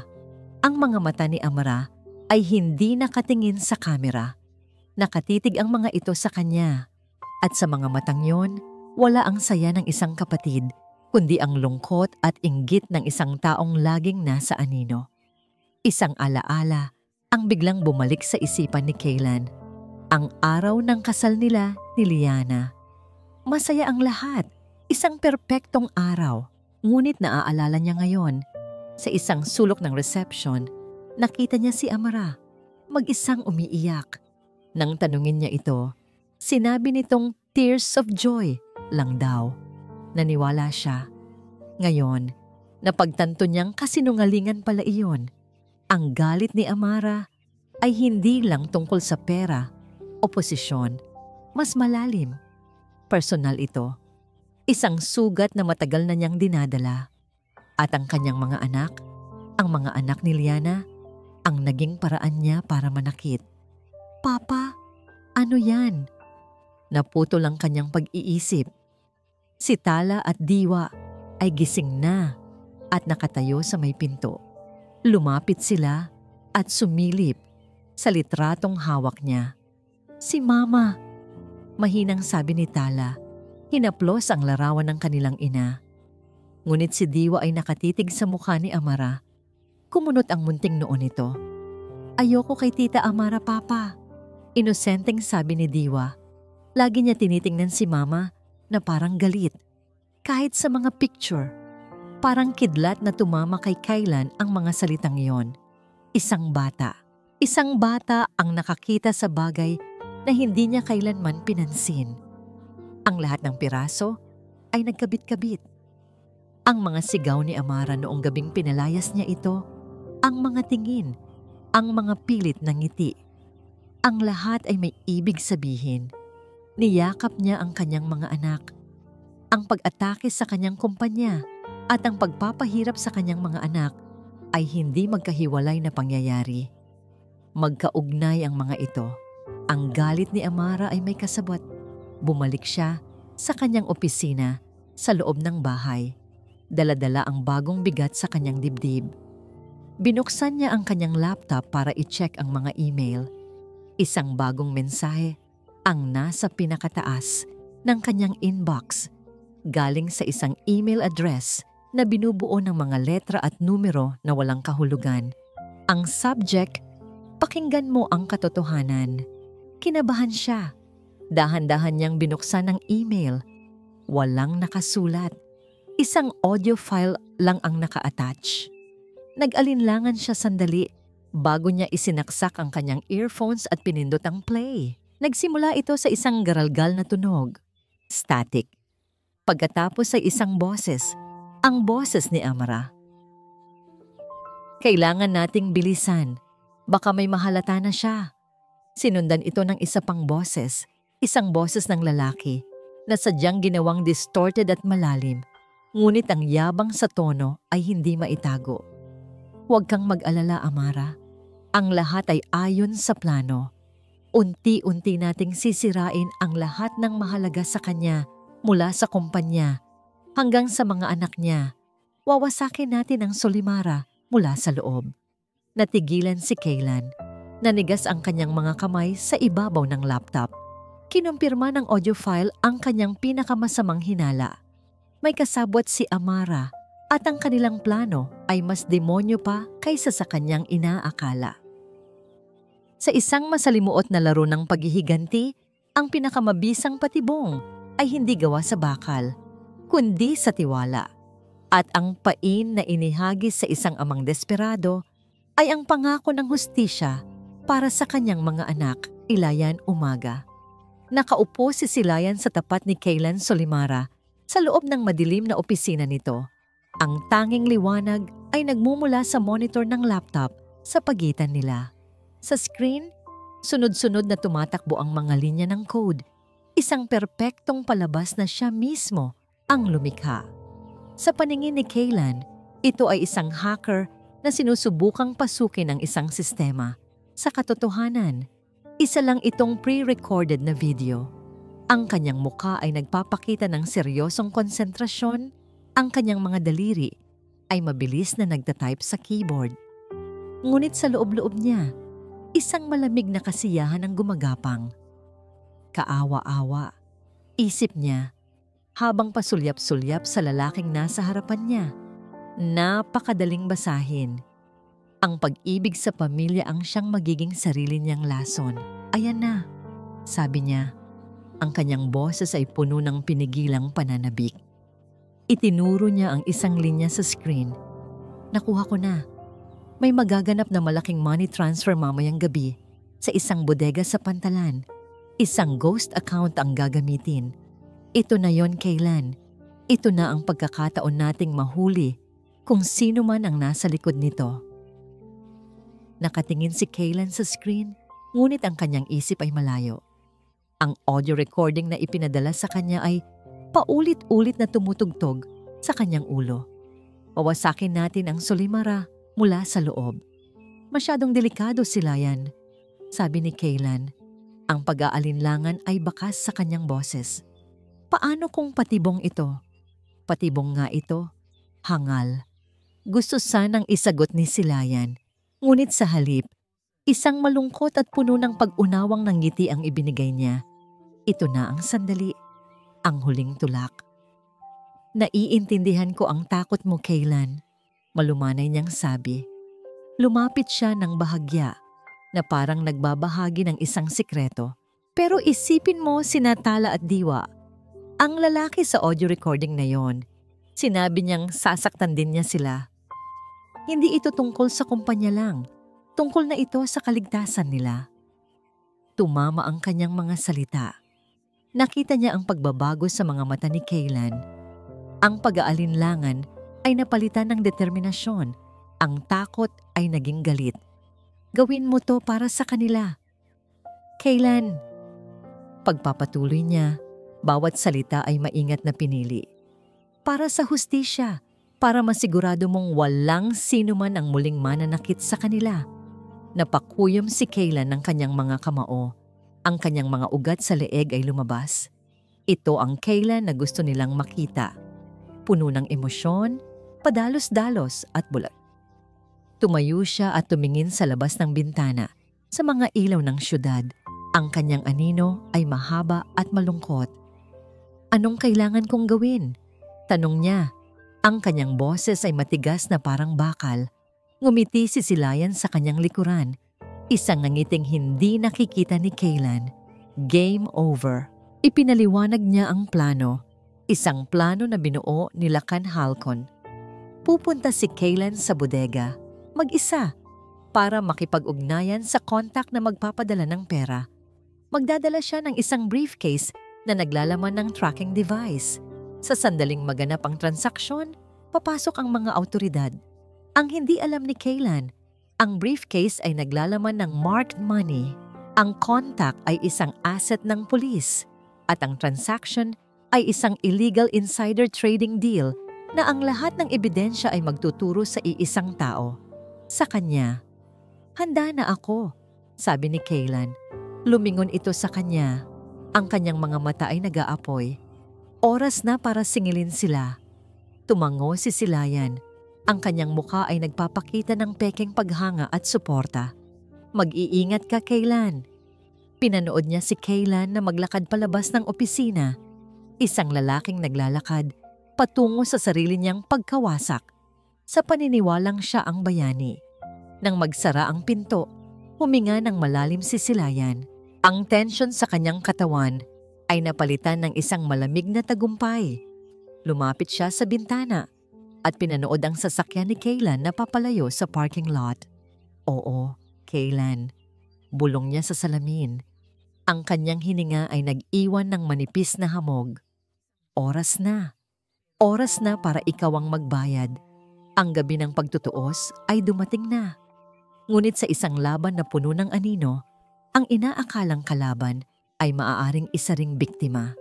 Ang mga mata ni Amara ay hindi nakatingin sa kamera. Nakatitig ang mga ito sa kanya. At sa mga matang yon, wala ang saya ng isang kapatid, kundi ang lungkot at inggit ng isang taong laging nasa anino. Isang alaala ang biglang bumalik sa isipan ni Kaylan. Ang araw ng kasal nila ni Liana. Masaya ang lahat, isang perpektong araw. Ngunit naaalala niya ngayon, sa isang sulok ng reception, nakita niya si Amara, mag-isang umiiyak. Nang tanungin niya ito, sinabi nitong tears of joy lang daw. Naniwala siya. Ngayon, napagtanto niyang kasinungalingan pala iyon. Ang galit ni Amara ay hindi lang tungkol sa pera o posisyon, mas malalim. Personal ito. Isang sugat na matagal na niyang dinadala. At ang kanyang mga anak, ang mga anak ni Liana, ang naging paraan niya para manakit. Papa, ano yan? Naputo lang kanyang pag-iisip. Si Tala at Diwa ay gising na at nakatayo sa may pinto. Lumapit sila at sumilip sa litratong hawak niya. Si Mama, mahinang sabi ni Tala. Hinaplos ang larawan ng kanilang ina. Ngunit si Diwa ay nakatitig sa mukha ni Amara. Kumunot ang munting noo nito. Ayoko kay Tita Amara, Papa. Inosenteng sabi ni Diwa. Lagi niya tinitingnan si Mama na parang galit. Kahit sa mga picture, parang kidlat na tumama kay Kaylan ang mga salitang iyon. Isang bata. Isang bata ang nakakita sa bagay na hindi niya kailanman pinansin. Ang lahat ng piraso ay nagkabit-kabit. Ang mga sigaw ni Amara noong gabing pinalayas niya ito, ang mga tingin, ang mga pilit na ngiti. Ang lahat ay may ibig sabihin. Niyakap niya ang kanyang mga anak. Ang pag-atake sa kanyang kumpanya at ang pagpapahirap sa kanyang mga anak ay hindi magkahiwalay na pangyayari. Magkaugnay ang mga ito. Ang galit ni Amara ay may kasabot. Bumalik siya sa kanyang opisina sa loob ng bahay. Dala-dala ang bagong bigat sa kanyang dibdib. Binuksan niya ang kanyang laptop para i-check ang mga email. Isang bagong mensahe ang nasa pinakataas ng kanyang inbox, galing sa isang email address na binubuo ng mga letra at numero na walang kahulugan. Ang subject, pakinggan mo ang katotohanan. Kinabahan siya. Dahan-dahan niyang binuksan ang email. Walang nakasulat. Isang audio file lang ang naka-attach. Nag-alinlangan siya sandali bago niya isinaksak ang kanyang earphones at pinindot ang play. Nagsimula ito sa isang garalgal na tunog. Static. Pagkatapos ay isang boses. Ang boses ni Amara. Kailangan nating bilisan. Baka may mahalata na siya. Sinundan ito ng isa pang boses, isang boses ng lalaki na sadyang ginawang distorted at malalim, ngunit ang yabang sa tono ay hindi maitago. Huwag kang mag-alala, Amara. Ang lahat ay ayon sa plano. Unti-unti nating sisirain ang lahat ng mahalaga sa kanya mula sa kumpanya hanggang sa mga anak niya. Wawasakin natin ang Solimara mula sa loob. Natigilan si Kaylan. Nanigas ang kanyang mga kamay sa ibabaw ng laptop. Kinumpirma ng audio file ang kanyang pinakamasamang hinala. May kasabwat si Amara at ang kanilang plano ay mas demonyo pa kaysa sa kanyang inaakala. Sa isang masalimuot na laro ng paghihiganti, ang pinakamabisang patibong ay hindi gawa sa bakal, kundi sa tiwala. At ang pain na inihagis sa isang amang desperado ay ang pangako ng hustisya para sa kanyang mga anak, Ilayan Umaga. Nakaupo si Silayan sa tapat ni Kaylan Solimara sa loob ng madilim na opisina nito. Ang tanging liwanag ay nagmumula sa monitor ng laptop sa pagitan nila. Sa screen, sunod-sunod na tumatakbo ang mga linya ng code. Isang perpektong palabas na siya mismo ang lumikha. Sa paningin ni Kaylan, ito ay isang hacker na sinusubukang pasukin ang isang sistema. Sa katotohanan, isa lang itong pre-recorded na video. Ang kanyang muka ay nagpapakita ng seryosong konsentrasyon, ang kanyang mga daliri ay mabilis na nagtatype sa keyboard. Ngunit sa loob-loob niya, isang malamig na kasiyahan ang gumagapang. Kaawa-awa, isip niya, habang pasulyap-sulyap sa lalaking nasa harapan niya. Napakadaling basahin. Ang pag-ibig sa pamilya ang siyang magiging sarili niyang lason. Ayan na, sabi niya. Ang kanyang boses ay puno ng pinigilang pananabik. Itinuro niya ang isang linya sa screen. Nakuha ko na. May magaganap na malaking money transfer mamayang gabi sa isang bodega sa Pantalan. Isang ghost account ang gagamitin. Ito na yon, Kaylan. Ito na ang pagkakataon nating mahuli kung sino man ang nasa likod nito. Nakatingin si Kaylan sa screen, ngunit ang kanyang isip ay malayo. Ang audio recording na ipinadala sa kanya ay paulit-ulit na tumutugtog sa kanyang ulo. Wawasakin natin ang Solimara mula sa loob. Masyadong delikado sila yan, sabi ni Kaylan. Ang pag-aalinlangan ay bakas sa kanyang boses. Paano kung patibong ito? Patibong nga ito. Hangal. Gusto sanang isagot ni Silayan. Ngunit sa halip, isang malungkot at puno ng pag-unawang ng ngiti ang ibinigay niya. Ito na ang sandali. Ang huling tulak. Naiintindihan ko ang takot mo, Kaylan. Malumanay niyang sabi. Lumapit siya ng bahagya na parang nagbabahagi ng isang sikreto. Pero isipin mo sina Tala at Diwa. Ang lalaki sa audio recording na yon, sinabi niyang sasaktan din niya sila. Hindi ito tungkol sa kumpanya lang. Tungkol na ito sa kaligtasan nila. Tumama ang kanyang mga salita. Nakita niya ang pagbabago sa mga mata ni Kaylan. Ang pag-aalinlangan ay napalitan ng determinasyon. Ang takot ay naging galit. Gawin mo to para sa kanila. Kaylan. Pagpapatuloy niya, bawat salita ay maingat na pinili. Para sa hustisya, para masigurado mong walang sino man ang muling mananakit sa kanila. Napakuyom si Kaylan ng kanyang mga kamao. Ang kanyang mga ugat sa leeg ay lumabas. Ito ang Kaylan na gusto nilang makita. Puno ng emosyon, padalos-dalos at bulat. Tumayo siya at tumingin sa labas ng bintana, sa mga ilaw ng syudad. Ang kanyang anino ay mahaba at malungkot. Anong kailangan kong gawin? Tanong niya. Ang kanyang boses ay matigas na parang bakal. Ngumiti si Silayan sa kanyang likuran. Isang nangiting hindi nakikita ni Kaylan. Game over. Ipinaliwanag niya ang plano. Isang plano na binuo ni Lakan Halcon. Pupunta si Kaylan sa bodega, mag-isa, para makipag-ugnayan sa kontak na magpapadala ng pera. Magdadala siya ng isang briefcase na naglalaman ng tracking device. Sa sandaling maganap ang transaksyon, papasok ang mga awtoridad. Ang hindi alam ni Kaylan, ang briefcase ay naglalaman ng marked money. Ang contact ay isang asset ng pulis at ang transaction ay isang illegal insider trading deal na ang lahat ng ebidensya ay magtuturo sa iisang tao. Sa kanya. Handa na ako, sabi ni Kaylan. Lumingon ito sa kanya. Ang kanyang mga mata ay nag-aapoy. Oras na para singilin sila. Tumango si Silayan. Ang kanyang mukha ay nagpapakita ng pekeng paghanga at suporta. Mag-iingat ka, Kaylan. Pinanood niya si Kaylan na maglakad palabas ng opisina. Isang lalaking naglalakad patungo sa sarili niyang pagkawasak. Sa paniniwalang siya ang bayani. Nang magsara ang pinto, huminga ng malalim si Silayan. Ang tensyon sa kanyang katawan ay napalitan ng isang malamig na tagumpay. Lumapit siya sa bintana at pinanood ang sasakyan ni Kaylan na papalayo sa parking lot. Oo, Kaylan. Bulong niya sa salamin. Ang kanyang hininga ay nag-iwan ng manipis na hamog. Oras na. Oras na para ikaw ang magbayad. Ang gabi ng pagtutuos ay dumating na. Ngunit sa isang laban na puno ng anino, ang inaakalang kalaban ay maaaring isa ring biktima.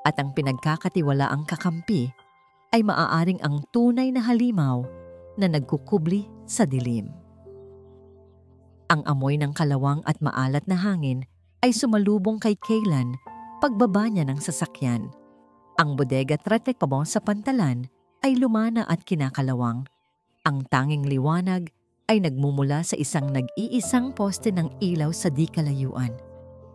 At ang pinagkakatiwalaang kakampi ay maaaring ang tunay na halimaw na nagkukubli sa dilim. Ang amoy ng kalawang at maalat na hangin ay sumalubong kay Kaylan pagbaba niya ng sasakyan. Ang bodega Trete Pabon sa pantalan ay lumana at kinakalawang. Ang tanging liwanag ay nagmumula sa isang nag-iisang poste ng ilaw sa di kalayuan.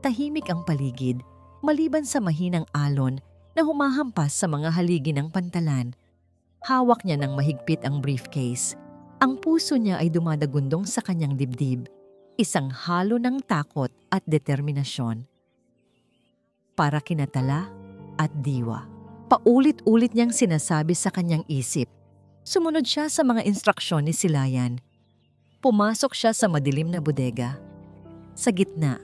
Tahimik ang paligid, maliban sa mahinang alon na humahampas sa mga haligi ng pantalan. Hawak niya ng mahigpit ang briefcase. Ang puso niya ay dumadagundong sa kanyang dibdib, isang halo ng takot at determinasyon. Para kinatala at diwa. Paulit-ulit niyang sinasabi sa kanyang isip. Sumunod siya sa mga instruksyon ni Silayan. Pumasok siya sa madilim na bodega. Sa gitna,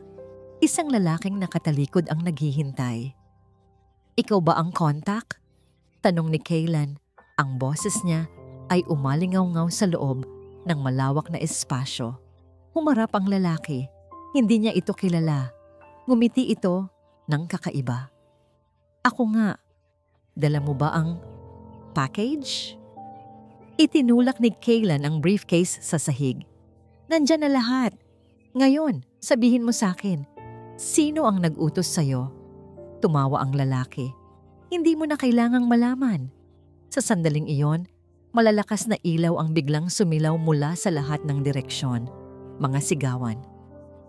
isang lalaking nakatalikod ang naghihintay. Ikaw ba ang contact? Tanong ni Kaylan. Ang boses niya ay umalingaw-ngaw sa loob ng malawak na espasyo. Humarap ang lalaki. Hindi niya ito kilala. Ngumiti ito ng kakaiba. Ako nga. Dala mo ba ang package? Itinulak ni Kaylan ang briefcase sa sahig. Nandyan na lahat. Ngayon, sabihin mo sa akin, sino ang nag-utos sa'yo? Tumawa ang lalaki. Hindi mo na kailangang malaman. Sa sandaling iyon, malalakas na ilaw ang biglang sumilaw mula sa lahat ng direksyon. Mga sigawan.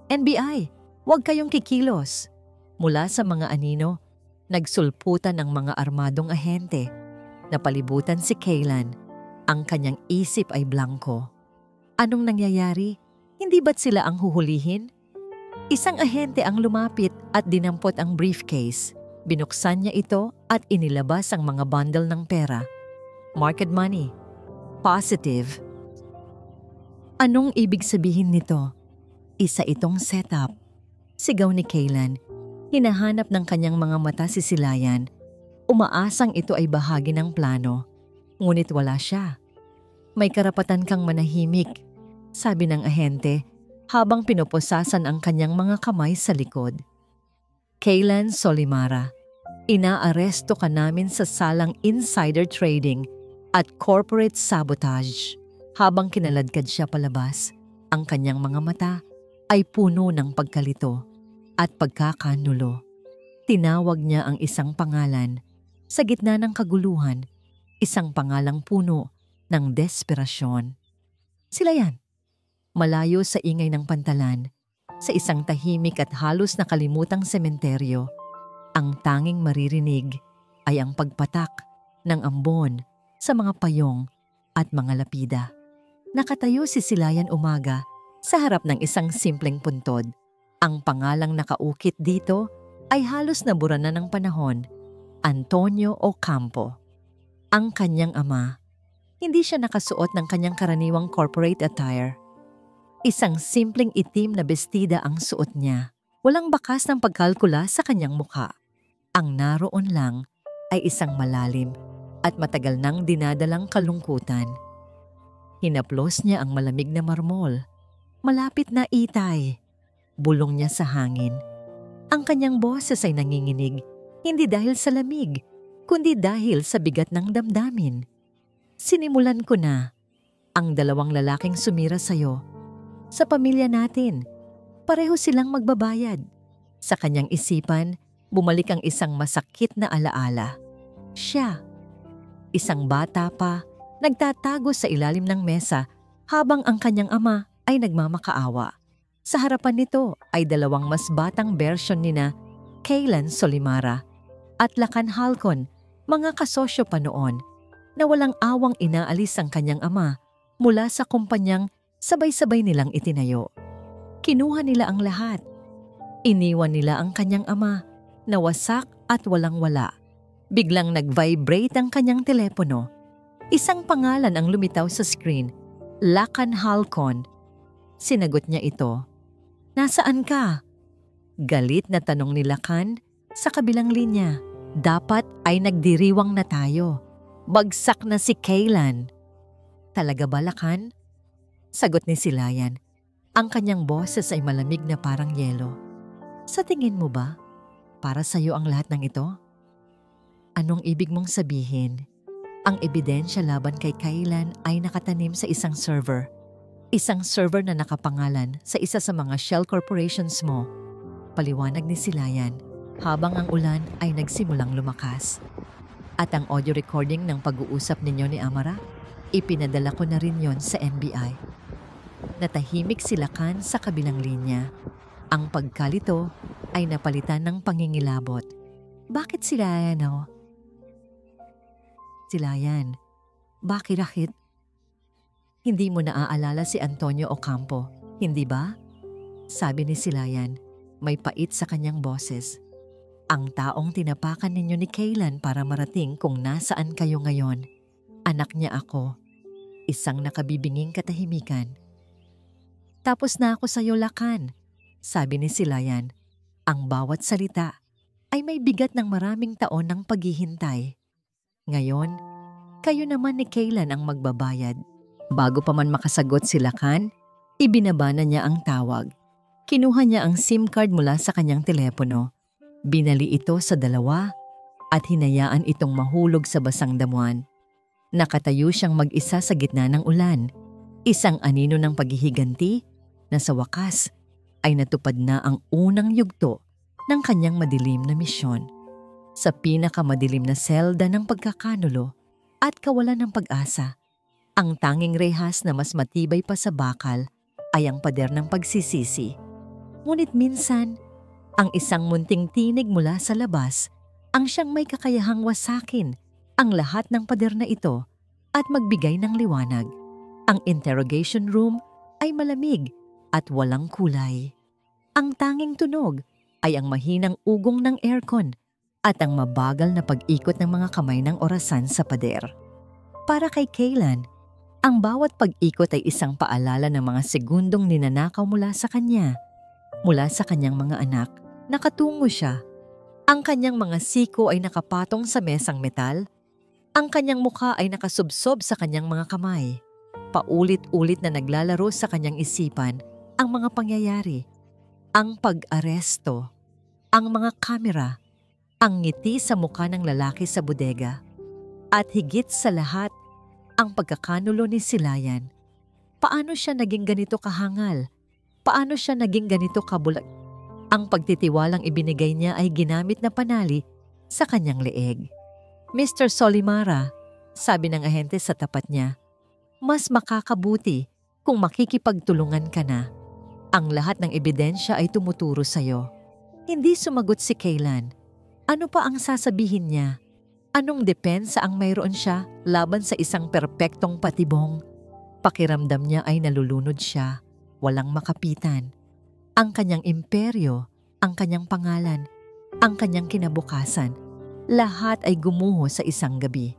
NBI, huwag kayong kikilos. Mula sa mga anino, nagsulputan ng mga armadong ahente. Napalibutan si Kaylan. Ang kanyang isip ay blanko. Anong nangyayari? Hindi ba't sila ang huhulihin? Isang ahente ang lumapit at dinampot ang briefcase. Binuksan niya ito at inilabas ang mga bundle ng pera. Market money. Positive. Anong ibig sabihin nito? Isa itong setup. Sigaw ni Kaylan. Hinahanap ng kanyang mga mata si Silayan. Umaasang ito ay bahagi ng plano. Ngunit wala siya. May karapatan kang manahimik, sabi ng ahente habang pinupusasan ang kanyang mga kamay sa likod. Kaylan Solimara, inaaresto ka namin sa salang insider trading at corporate sabotage. Habang kinaladkad siya palabas, ang kanyang mga mata ay puno ng pagkalito at pagkakanulo. Tinawag niya ang isang pangalan. Sa gitna ng kaguluhan, isang pangalang puno ng desperasyon. Silayan. Malayo sa ingay ng pantalan, sa isang tahimik at halos nakalimutang sementeryo, ang tanging maririnig ay ang pagpatak ng ambon sa mga payong at mga lapida. Nakatayo si Silayan umaga sa harap ng isang simpleng puntod. Ang pangalang nakaukit dito ay halos nabura na ng panahon, Antonio Ocampo. Ang kanyang ama, hindi siya nakasuot ng kanyang karaniwang corporate attire. Isang simpleng itim na bestida ang suot niya. Walang bakas ng pagkalkula sa kanyang mukha. Ang naroon lang ay isang malalim at matagal nang dinadalang kalungkutan. Hinaplos niya ang malamig na marmol. Malapit na itay. Bulong niya sa hangin. Ang kanyang boses ay nanginginig, hindi dahil sa lamig, kundi dahil sa bigat ng damdamin. Sinimulan ko na. Ang dalawang lalaking sumira sa'yo. Sa pamilya natin, pareho silang magbabayad. Sa kanyang isipan, bumalik ang isang masakit na alaala. Siya, isang bata pa, nagtatago sa ilalim ng mesa habang ang kanyang ama ay nagmamakaawa. Sa harapan nito ay dalawang mas batang bersyon nina Kaylan Solimara at Lakan Halcon, mga kasosyo pa noon, na walang awang inaalis ang kanyang ama mula sa kumpanyang sabay-sabay nilang itinayo. Kinuha nila ang lahat. Iniwan nila ang kanyang ama na wasak at walang-wala. Biglang nag-vibrate ang kanyang telepono. Isang pangalan ang lumitaw sa screen, Lakan Halcon. Sinagot niya ito. Nasaan ka? Galit na tanong ni Lakan sa kabilang linya. Dapat ay nagdiriwang na tayo. Bagsak na si Kaylan. Talaga ba, Lakan? Sagot ni Silayan. Ang kanyang boses ay malamig na parang yelo. Sa tingin mo ba, para sa'yo ang lahat ng ito? Anong ibig mong sabihin? Ang ebidensya laban kay Kaylan ay nakatanim sa isang server. Isang server na nakapangalan sa isa sa mga shell corporations mo. Paliwanag ni Silayan habang ang ulan ay nagsimulang lumakas. At ang audio recording ng pag-uusap ninyo ni Amara, ipinadala ko na rin yon sa NBI. Natahimik si Lakan sa kabilang linya. Ang pagkalito ay napalitan ng pangingilabot. Bakit Silayan o? Silayan, bakit? Hindi mo naaalala si Antonio Ocampo, hindi ba? Sabi ni Silayan, may pait sa kanyang boses. Ang taong tinapakan ninyo ni Kaylan para marating kung nasaan kayo ngayon. Anak niya ako. Isang nakabibinging katahimikan. Tapos na ako sa'yo, Lakan, sabi ni Silayan. Ang bawat salita ay may bigat ng maraming taon ng paghihintay. Ngayon, kayo naman ni Kaylan ang magbabayad. Bago pa man makasagot si Lakan, ibinaba na niya ang tawag. Kinuha niya ang SIM card mula sa kanyang telepono. Binali ito sa dalawa at hinayaan itong mahulog sa basang damuhan. Nakatayo siyang mag-isa sa gitna ng ulan. Isang anino ng paghihiganti na sa wakas ay natupad na ang unang yugto ng kanyang madilim na misyon. Sa pinakamadilim na selda ng pagkakanulo at kawalan ng pag-asa, ang tanging rehas na mas matibay pa sa bakal ay ang pader ng pagsisisi. Ngunit minsan, ang isang munting tinig mula sa labas ang siyang may kakayahang wasakin ang lahat ng pader na ito at magbigay ng liwanag. Ang interrogation room ay malamig at walang kulay. Ang tanging tunog ay ang mahinang ugong ng aircon at ang mabagal na pag-ikot ng mga kamay ng orasan sa pader. Para kay Kaylan, ang bawat pag-ikot ay isang paalala ng mga segundong ninanakaw mula sa kanya. Mula sa kanyang mga anak, nakatungo siya. Ang kanyang mga siko ay nakapatong sa mesang metal. Ang kanyang mukha ay nakasubsob sa kanyang mga kamay. Paulit-ulit na naglalaro sa kanyang isipan ang mga pangyayari. Ang pag-aresto, ang mga kamera, ang ngiti sa mukha ng lalaki sa bodega. At higit sa lahat, ang pagkakanulo ni Silayan. Paano siya naging ganito kahangal? Paano siya naging ganito kabulag? Ang pagtitiwalang ibinigay niya ay ginamit na panali sa kanyang leeg. Mr. Solimara, sabi ng ahente sa tapat niya, mas makakabuti kung makikipagtulungan ka na. Ang lahat ng ebidensya ay tumuturo sa'yo. Hindi sumagot si Kaylan. Ano pa ang sasabihin niya? Anong depensa ang mayroon siya laban sa isang perpektong patibong? Pakiramdam niya ay nalulunod siya, walang makapitan. Ang kanyang imperyo, ang kanyang pangalan, ang kanyang kinabukasan, lahat ay gumuho sa isang gabi.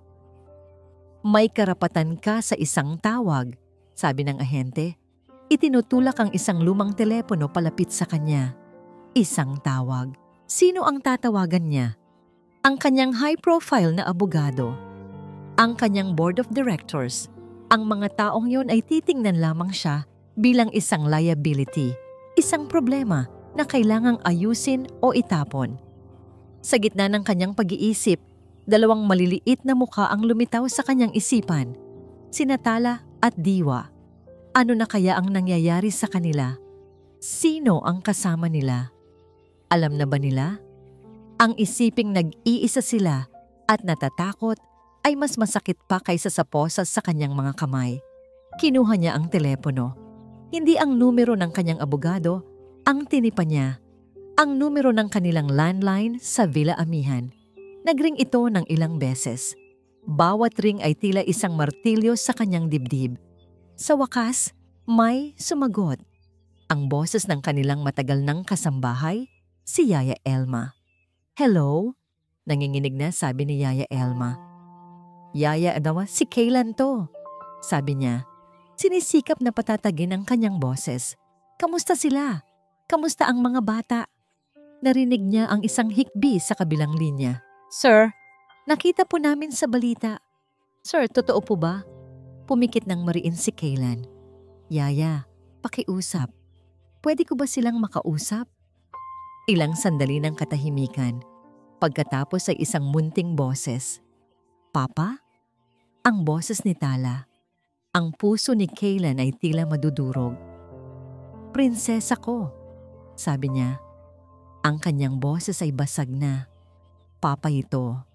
May karapatan ka sa isang tawag, sabi ng ahente. Itinutulak ang isang lumang telepono palapit sa kanya. Isang tawag. Sino ang tatawagan niya? Ang kanyang high-profile na abogado. Ang kanyang board of directors. Ang mga taong yon ay titingnan lamang siya bilang isang liability, isang problema na kailangang ayusin o itapon. Sa gitna ng kanyang pag-iisip, dalawang maliliit na mukha ang lumitaw sa kanyang isipan, sina Tala at Diwa. Ano na kaya ang nangyayari sa kanila? Sino ang kasama nila? Alam na ba nila? Ang isiping nag-iisa sila at natatakot ay mas masakit pa kaysa sa posas sa kanyang mga kamay. Kinuha niya ang telepono. Hindi ang numero ng kanyang abogado ang tinipa niya. Ang numero ng kanilang landline sa Villa Amihan. Nagring ito ng ilang beses. Bawat ring ay tila isang martilyo sa kanyang dibdib. Sa wakas, may sumagot. Ang boses ng kanilang matagal ng kasambahay, si Yaya Elma. "Hello?" Nanginginig na sabi ni Yaya Elma. "Yaya, si Kaylan to," sabi niya. Sinisikap na patatagin ang kanyang boses. "Kamusta sila? Kamusta ang mga bata?" Narinig niya ang isang hikbi sa kabilang linya. "Sir, nakita po namin sa balita." "Sir, totoo po ba?" Pumikit ng mariin si Kaylan. "Yaya, pakiusap. Pwede ko ba silang makausap?" Ilang sandali ng katahimikan. Pagkatapos ay isang munting boses. "Papa?" Ang boses ni Tala. Ang puso ni Kaylan ay tila madudurog. "Prinsesa ko," sabi niya. Ang kanyang boses ay basag na. "Papa ito."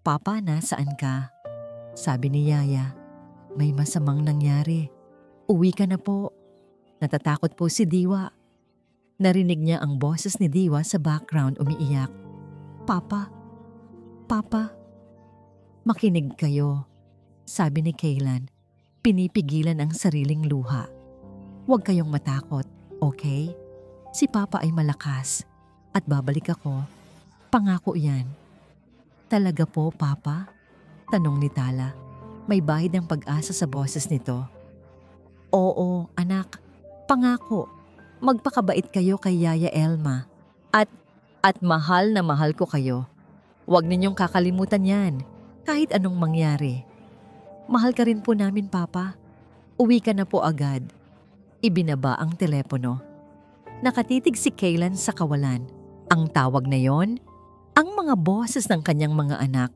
"Papa, nasaan ka?" Sabi ni Yaya. "May masamang nangyari. Uwi ka na po." Natatakot po si Diwa. Narinig niya ang boses ni Diwa sa background umiiyak. "Papa, Papa." "Makinig kayo," sabi ni Kaylan. Pinipigilan ang sariling luha. "Huwag kayong matakot, okay? Si Papa ay malakas at babalik ako. Pangako yan." "Talaga po, Papa?" tanong ni Tala. May bahid ng pag-asa sa boses nito. "Oo, anak. Pangako. Magpakabait kayo kay Yaya Elma. At mahal na mahal ko kayo. Huwag ninyong kakalimutan yan, kahit anong mangyari. Mahal ka rin po namin, Papa. Uwi ka na po agad." Ibinaba ang telepono. Nakatitig si Kaylan sa kawalan. Ang tawag na yon, ang mga boses ng kanyang mga anak,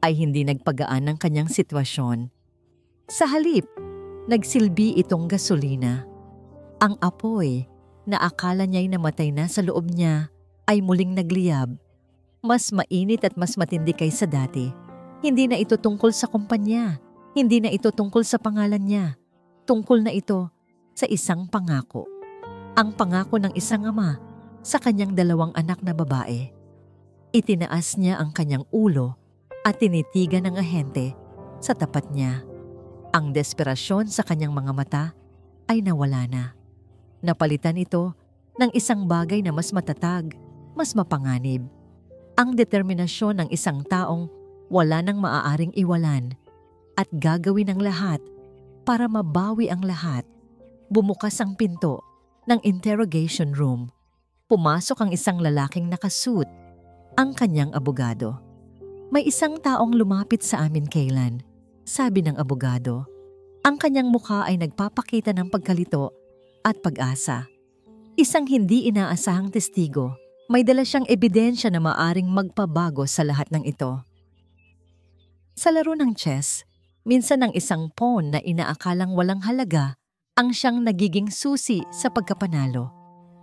ay hindi nagpagaan ng kanyang sitwasyon. Sa halip, nagsilbi itong gasolina. Ang apoy, na akala niya'y namatay na sa loob niya, ay muling nagliyab. Mas mainit at mas matindi kaysa dati. Hindi na ito tungkol sa kumpanya. Hindi na ito tungkol sa pangalan niya. Tungkol na ito sa isang pangako. Ang pangako ng isang ama sa kanyang 2 anak na babae. Itinaas niya ang kanyang ulo at tinitigan ng ahente sa tapat niya. Ang desperasyon sa kanyang mga mata ay nawala na. Napalitan ito ng isang bagay na mas matatag, mas mapanganib. Ang determinasyon ng isang taong wala nang maaaring iwalan at gagawin ang lahat para mabawi ang lahat. Bumukas ang pinto ng interrogation room. Pumasok ang isang lalaking nakasuit, ang kanyang abogado. "May isang taong lumapit sa amin, Kaylan," sabi ng abogado. Ang kanyang mukha ay nagpapakita ng pagkalito at pag-asa. Isang hindi inaasahang testigo. May dala siyang ebidensya na maaring magpabago sa lahat ng ito. Sa laro ng chess, minsan ang isang pawn na inaakalang walang halaga ang siyang nagiging susi sa pagkapanalo.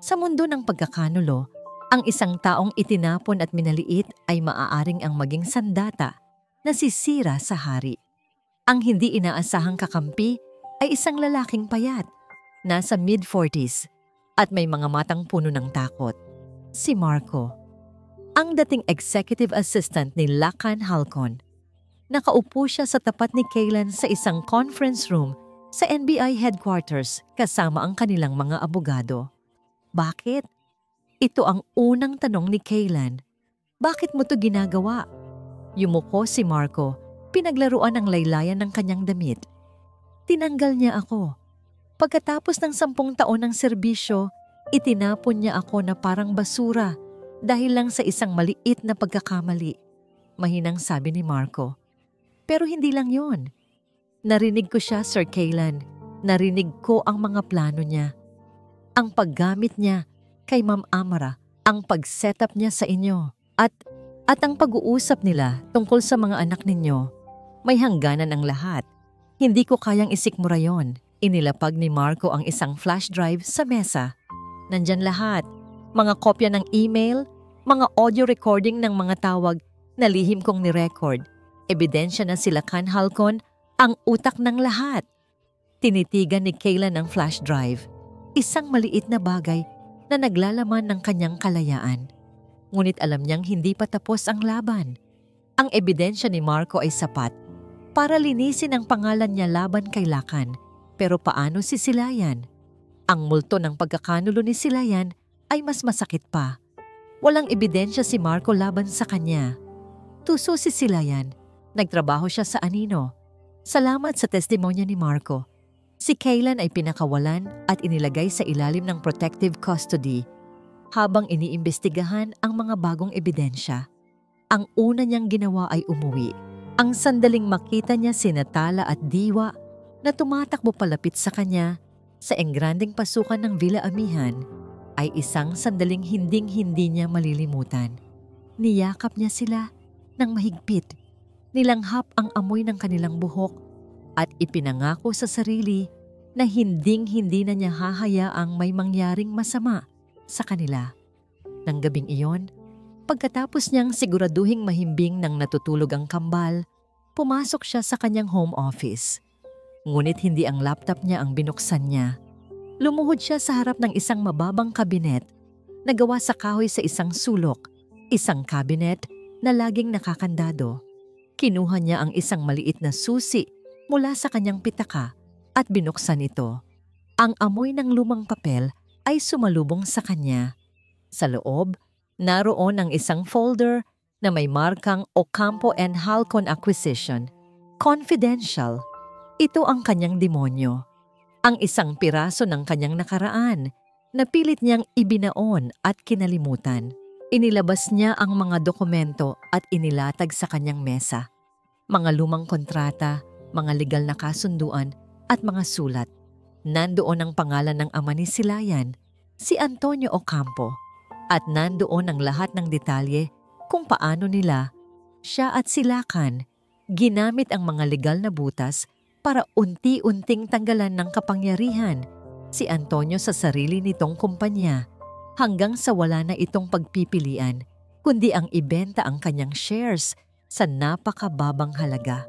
Sa mundo ng pagkakanulo, ang isang taong itinapon at minaliit ay maaaring ang maging sandata na sisira sa hari. Ang hindi inaasahang kakampi ay isang lalaking payat, nasa mid-40s at may mga matang puno ng takot. Si Marco, ang dating executive assistant ni Lacan Halcon. Nakaupo siya sa tapat ni Kaylan sa isang conference room sa NBI headquarters kasama ang kanilang mga abogado. Bakit? Ito ang unang tanong ni Kaylan. Bakit mo to ginagawa? Yumuko si Marco, pinaglaruan ang laylayan ng kanyang damit. Tinanggal niya ako. Pagkatapos ng 10 taon ng serbisyo, itinapon niya ako na parang basura dahil lang sa isang maliit na pagkakamali. Mahinang sabi ni Marco. Pero hindi lang yon. Narinig ko siya, Sir Kaylan. Narinig ko ang mga plano niya. Ang paggamit niya kay Ma'am Amara, ang pag-setup niya sa inyo, at ang pag-uusap nila tungkol sa mga anak ninyo. May hangganan ang lahat. Hindi ko kayang isikmura yon. Inilapag ni Marco ang isang flash drive sa mesa. Nandyan lahat. Mga kopya ng email, mga audio recording ng mga tawag na lihim kong ni-record. Ebidensya na sila Kan Halcon ang utak ng lahat. Tinitigan ni Kaylan ang flash drive. Isang maliit na bagay na naglalaman ng kanyang kalayaan. Ngunit alam niyang hindi pa tapos ang laban. Ang ebidensya ni Marco ay sapat para linisin ang pangalan niya laban kay Lakan. Pero paano si Silayan? Ang multo ng pagkakanulo ni Silayan ay mas masakit pa. Walang ebidensya si Marco laban sa kanya. Tuso si Silayan. Nagtrabaho siya sa anino. Salamat sa testimonya ni Marco. Si Kaylan ay pinakawalan at inilagay sa ilalim ng protective custody habang iniimbestigahan ang mga bagong ebidensya. Ang una niyang ginawa ay umuwi. Ang sandaling makita niya si Natala at Diwa na tumatakbo palapit sa kanya sa engranding pasukan ng Villa Amihan ay isang sandaling hinding-hindi niya malilimutan. Niyakap niya sila ng mahigpit. Nilanghap ang amoy ng kanilang buhok at ipinangako sa sarili na hinding-hindi na niya hahayaang may mangyaring masama sa kanila. Nang gabing iyon, pagkatapos niyang siguraduhing mahimbing ng natutulog ang kambal, pumasok siya sa kanyang home office. Ngunit hindi ang laptop niya ang binuksan niya. Lumuhod siya sa harap ng isang mababang kabinet na gawa sa kahoy sa isang sulok, isang kabinet na laging nakakandado. Kinuha niya ang isang maliit na susi mula sa kanyang pitaka at binuksan ito. Ang amoy ng lumang papel ay sumalubong sa kanya. Sa loob, naroon ang isang folder na may markang Ocampo and Halcon Acquisition. Confidential. Ito ang kanyang demonyo. Ang isang piraso ng kanyang nakaraan na pilit niyang ibinaon at kinalimutan. Inilabas niya ang mga dokumento at inilatag sa kanyang mesa. Mga lumang kontrata, mga legal na kasunduan at mga sulat. Nandoon ang pangalan ng ama ni Silayan, si Antonio Ocampo. At nandoon ang lahat ng detalye kung paano nila, siya at si Lakan, ginamit ang mga legal na butas para unti-unting tanggalan ng kapangyarihan si Antonio sa sarili nitong kumpanya hanggang sa wala na itong pagpipilian kundi ang ibenta ang kanyang shares sa napakababang halaga.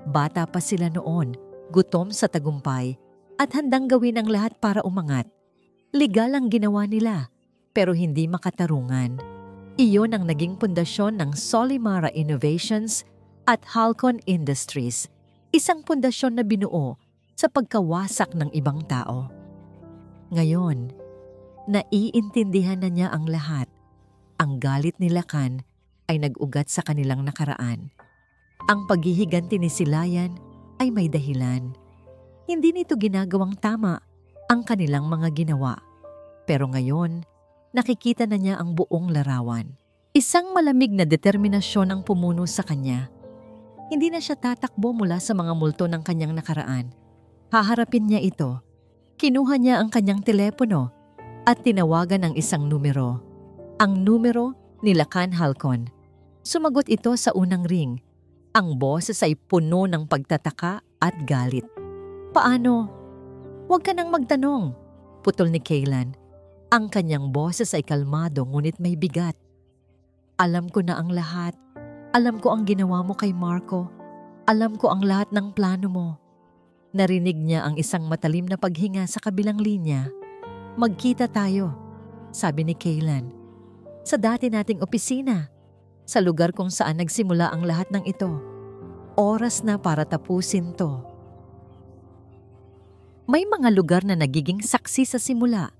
Bata pa sila noon, gutom sa tagumpay at handang gawin ang lahat para umangat. Legal ang ginawa nila pero hindi makatarungan. Iyon ang naging pundasyon ng Solimara Innovations at Halcon Industries, isang pundasyon na binuo sa pagkawasak ng ibang tao. Ngayon, naiintindihan na niya ang lahat. Ang galit ni Lakan ay nag-ugat sa kanilang nakaraan. Ang paghihiganti ni Silayan ay may dahilan. Hindi nito ginagawang tama ang kanilang mga ginawa. Pero ngayon, nakikita na niya ang buong larawan. Isang malamig na determinasyon ang pumuno sa kanya. Hindi na siya tatakbo mula sa mga multo ng kanyang nakaraan. Haharapin niya ito. Kinuha niya ang kanyang telepono at tinawagan ang isang numero. Ang numero ni Lakan Halcon. Sumagot ito sa unang ring. Ang boses ay puno ng pagtataka at galit. Paano? Huwag ka nang magtanong, putol ni Kaylan. Ang kanyang boses ay kalmado ngunit may bigat. Alam ko na ang lahat. Alam ko ang ginawa mo kay Marco. Alam ko ang lahat ng plano mo. Narinig niya ang isang matalim na paghinga sa kabilang linya. Magkita tayo, sabi ni Kaylan. Sa dati nating opisina, sa lugar kung saan nagsimula ang lahat ng ito. Oras na para tapusin to. May mga lugar na nagiging saksi sa simula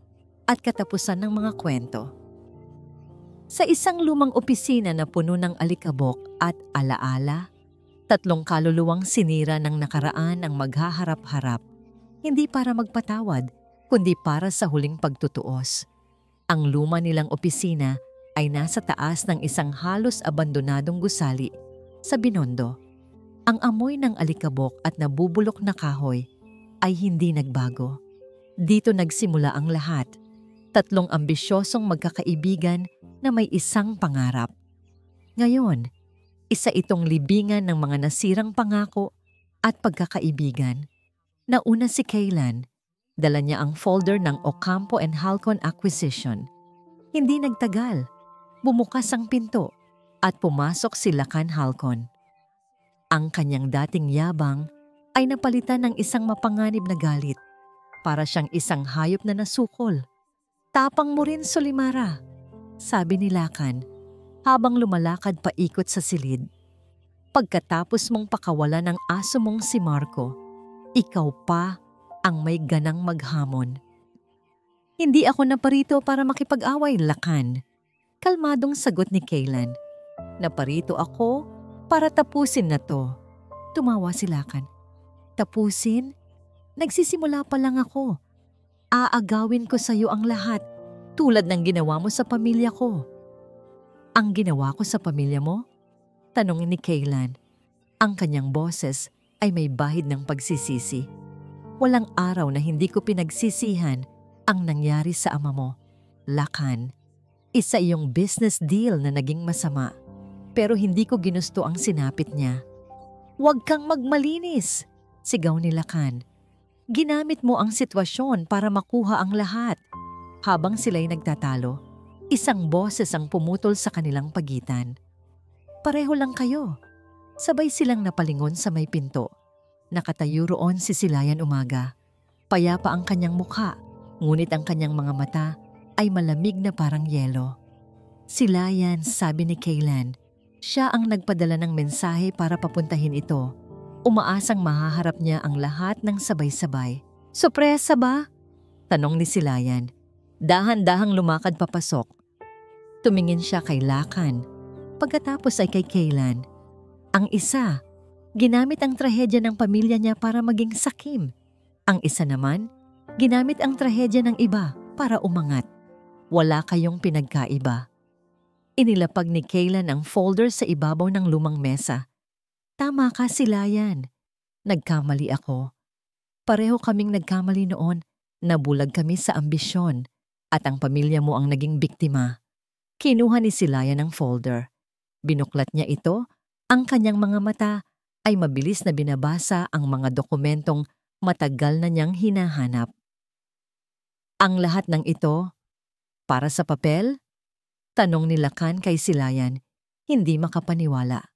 at katapusan ng mga kwento. Sa isang lumang opisina na puno ng alikabok at alaala, tatlong kaluluwang sinira ng nakaraan ang maghaharap-harap, hindi para magpatawad, kundi para sa huling pagtutuos. Ang luma nilang opisina ay nasa taas ng isang halos abandonadong gusali sa Binondo. Ang amoy ng alikabok at nabubulok na kahoy ay hindi nagbago. Dito nagsimula ang lahat. Tatlong ambisyosong magkakaibigan na may isang pangarap. Ngayon, isa itong libingan ng mga nasirang pangako at pagkakaibigan. Nauna si Kaylan. Dala niya ang folder ng Ocampo and Halcon acquisition. Hindi nagtagal. Bumukas ang pinto at pumasok si Lakan Halcon. Ang kanyang dating yabang ay napalitan ng isang mapanganib na galit. Para siyang isang hayop na nasukol. "Tapang mo rin, Solimara," sabi ni Lakan habang lumalakad paikot sa silid. "Pagkatapos mong pakawalan ng aso mong si Marco, ikaw pa ang may ganang maghamon." "Hindi ako naparito para makipag-away, Lakan," kalmadong sagot ni Kaylan. "Naparito ako para tapusin na to." Tumawa si Lakan. "Tapusin? Nagsisimula pa lang ako. Aagawin ko sa iyo ang lahat tulad ng ginawa mo sa pamilya ko." "Ang ginawa ko sa pamilya mo?" tanongin ni Kaylan. Ang kanyang boses ay may bahid ng pagsisisi. "Walang araw na hindi ko pinagsisihan ang nangyari sa ama mo, Lakan. Isa iyong business deal na naging masama. Pero hindi ko ginusto ang sinapit niya." "Huwag kang magmalinis," sigaw ni Lakan. "Ginamit mo ang sitwasyon para makuha ang lahat." Habang sila'y nagtatalo, isang boses ang pumutol sa kanilang pagitan. "Pareho lang kayo." Sabay silang napalingon sa may pinto. Nakatayo roon si Silayan Umaga. Payapa ang kanyang mukha, ngunit ang kanyang mga mata ay malamig na parang yelo. "Silayan," sabi ni Kaylan. Siya ang nagpadala ng mensahe para papuntahin ito. Umaasang mahaharap niya ang lahat ng sabay-sabay. "Sorpresa ba?" tanong ni Silayan. Dahan-dahang lumakad papasok. Tumingin siya kay Lakan. Pagkatapos ay kay Kaylan. Ang isa, ginamit ang trahedya ng pamilya niya para maging sakim. Ang isa naman, ginamit ang trahedya ng iba para umangat. Wala kayong pinagkaiba. Inilapag ni Kaylan ang folder sa ibabaw ng lumang mesa. "Tama ka, Silayan. Nagkamali ako. Pareho kaming nagkamali noon. Nabulag kami sa ambisyon at ang pamilya mo ang naging biktima." Kinuha ni Silayan ang folder. Binuklat niya ito. Ang kanyang mga mata ay mabilis na binabasa ang mga dokumentong matagal na niyang hinahanap. "Ang lahat ng ito, para sa papel?" tanong ni Lakan kay Silayan, hindi makapaniwala.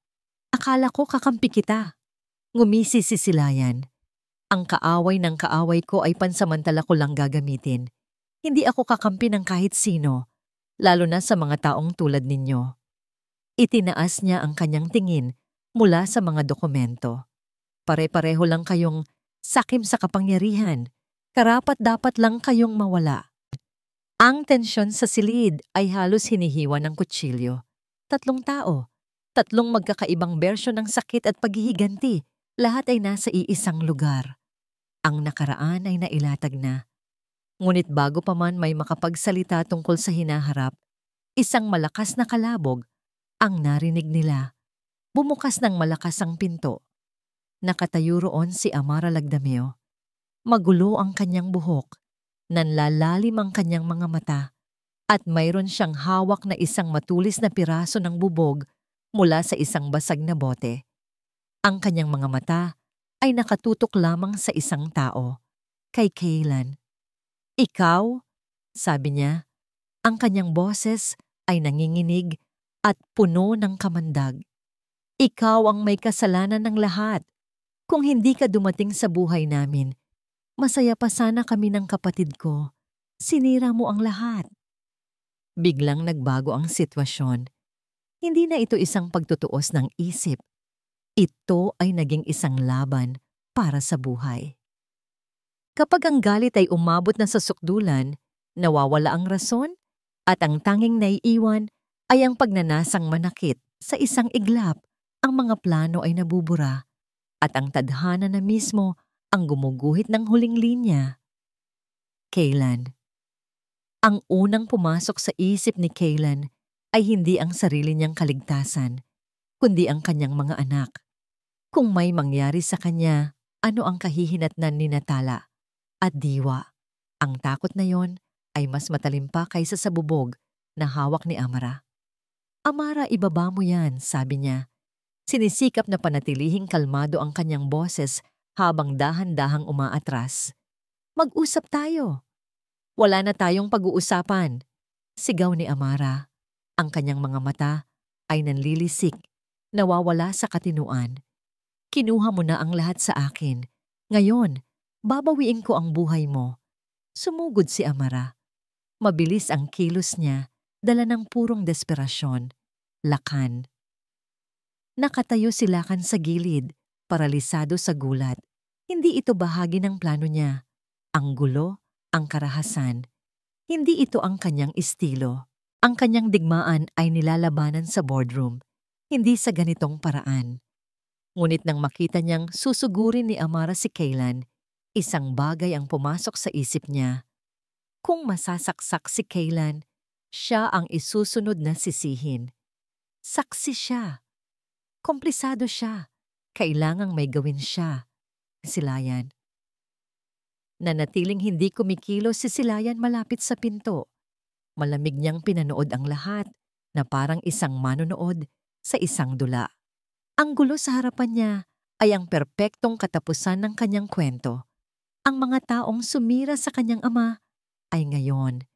"Akala ko kakampi kita." Ngumisi si Silayan. "Ang kaaway ng kaaway ko ay pansamantala ko lang gagamitin. Hindi ako kakampi ng kahit sino, lalo na sa mga taong tulad ninyo." Itinaas niya ang kanyang tingin mula sa mga dokumento. "Pare-pareho lang kayong sakim sa kapangyarihan. Karapat-dapat lang kayong mawala." Ang tensyon sa silid ay halos hinihiwa ng kutsilyo. 3 tao, 3 magkakaibang bersyon ng sakit at paghihiganti, lahat ay nasa iisang lugar. Ang nakaraan ay nailatag na. Ngunit bago pa man may makapagsalita tungkol sa hinaharap, isang malakas na kalabog ang narinig nila. Bumukas ng malakas ang pinto. Nakatayo roon si Amara Lagdameo. Magulo ang kanyang buhok. Nanlalalim ang kanyang mga mata at mayroon siyang hawak na isang matulis na piraso ng bubog mula sa isang basag na bote. Ang kanyang mga mata ay nakatutok lamang sa isang tao, kay Kaylan. "Ikaw?" sabi niya. Ang kanyang boses ay nanginginig at puno ng kamandag. "Ikaw ang may kasalanan ng lahat. Kung hindi ka dumating sa buhay namin, masaya pa sana kami ng kapatid ko. Sinira mo ang lahat." Biglang nagbago ang sitwasyon. Hindi na ito isang pagtutuos ng isip. Ito ay naging isang laban para sa buhay. Kapag ang galit ay umabot na sa sukdulan, nawawala ang rason at ang tanging naiiwan ay ang pagnanasang manakit sa isang iglap. Ang mga plano ay nabubura at ang tadhana na mismo ang gumuguhit ng huling linya. Kaylan. Ang unang pumasok sa isip ni Kaylan ay hindi ang sarili niyang kaligtasan, kundi ang kanyang mga anak. Kung may mangyari sa kanya, ano ang kahihinatnan ni Natala at Diwa? Ang takot na yon ay mas matalim pa kaysa sa bubog na hawak ni Amara. Amara, ibaba mo yan, sabi niya. Sinisikap na panatilihing kalmado ang kanyang boses habang dahan-dahang umaatras. Mag-usap tayo. Wala na tayong pag-uusapan. Sigaw ni Amara. Ang kanyang mga mata ay nanlilisik, nawawala sa katinuan. Kinuha mo na ang lahat sa akin. Ngayon, babawiin ko ang buhay mo. Sumugod si Amara. Mabilis ang kilos niya, dala ng purong desperasyon. Lakan. Nakatayo si Lakan sa gilid, paralisado sa gulat. Hindi ito bahagi ng plano niya. Ang gulo, ang karahasan. Hindi ito ang kanyang estilo. Ang kanyang digmaan ay nilalabanan sa boardroom, hindi sa ganitong paraan. Ngunit nang makita niyang susugurin ni Amara si Kaylan, isang bagay ang pumasok sa isip niya. Kung masasaksak si Kaylan, siya ang isusunod na sisihin. Saksi siya. Komplisado siya. Kailangang may gawin siya. Silayan. Nanatiling hindi kumikilos si Silayan malapit sa pinto. Malamig niyang pinanood ang lahat na parang isang manonood sa isang dula. Ang gulo sa harapan niya ay ang perpektong katapusan ng kanyang kwento. Ang mga taong sumira sa kanyang ama ay ngayon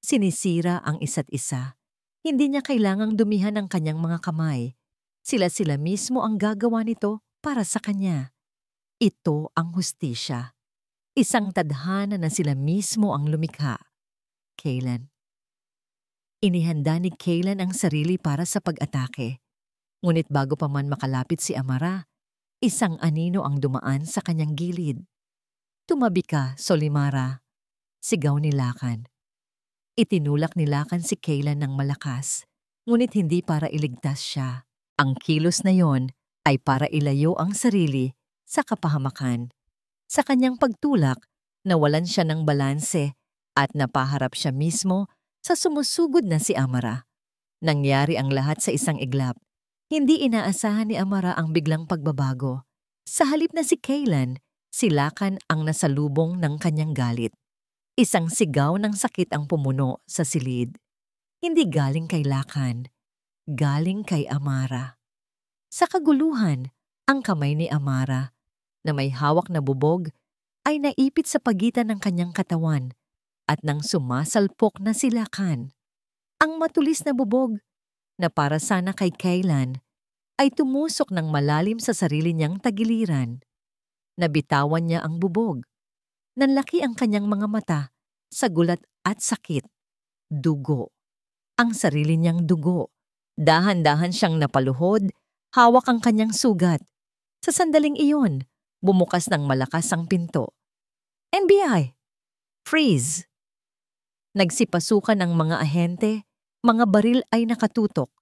sinisira ang isa't isa. Hindi niya kailangang dumihan ang kanyang mga kamay. Sila-sila mismo ang gagawa nito para sa kanya. Ito ang hustisya. Isang tadhana na sila mismo ang lumikha. Kaylan. Inihanda ni Kaylan ang sarili para sa pag-atake. Ngunit bago pa man makalapit si Amara, isang anino ang dumaan sa kanyang gilid. Tumabi ka, Solimara. Sigaw ni Lakan. Itinulak ni Lakan si Kaylan ng malakas, ngunit hindi para iligtas siya. Ang kilos na yon ay para ilayo ang sarili sa kapahamakan. Sa kanyang pagtulak, nawalan siya ng balanse at napaharap siya mismo sa sumusugod na si Amara. Nangyari ang lahat sa isang iglap. Hindi inaasahan ni Amara ang biglang pagbabago. Sa halip na si Kaylan, si Lakan ang nasalubong ng kanyang galit. Isang sigaw ng sakit ang pumuno sa silid. Hindi galing kay Lakan, galing kay Amara. Sa kaguluhan, ang kamay ni Amara, na may hawak na bubog, ay naipit sa pagitan ng kanyang katawan at nang sumasalpok na si Lakan. Ang matulis na bubog, na para sana kay Kaylan, ay tumusok ng malalim sa sarili niyang tagiliran. Nabitawan niya ang bubog. Nanlaki ang kanyang mga mata sa gulat at sakit. Dugo. Ang sarili niyang dugo. Dahan-dahan siyang napaluhod, hawak ang kanyang sugat. Sa sandaling iyon, bumukas ng malakas ang pinto. NBI! Freeze! Nagsipasukan ang mga ahente, mga baril ay nakatutok.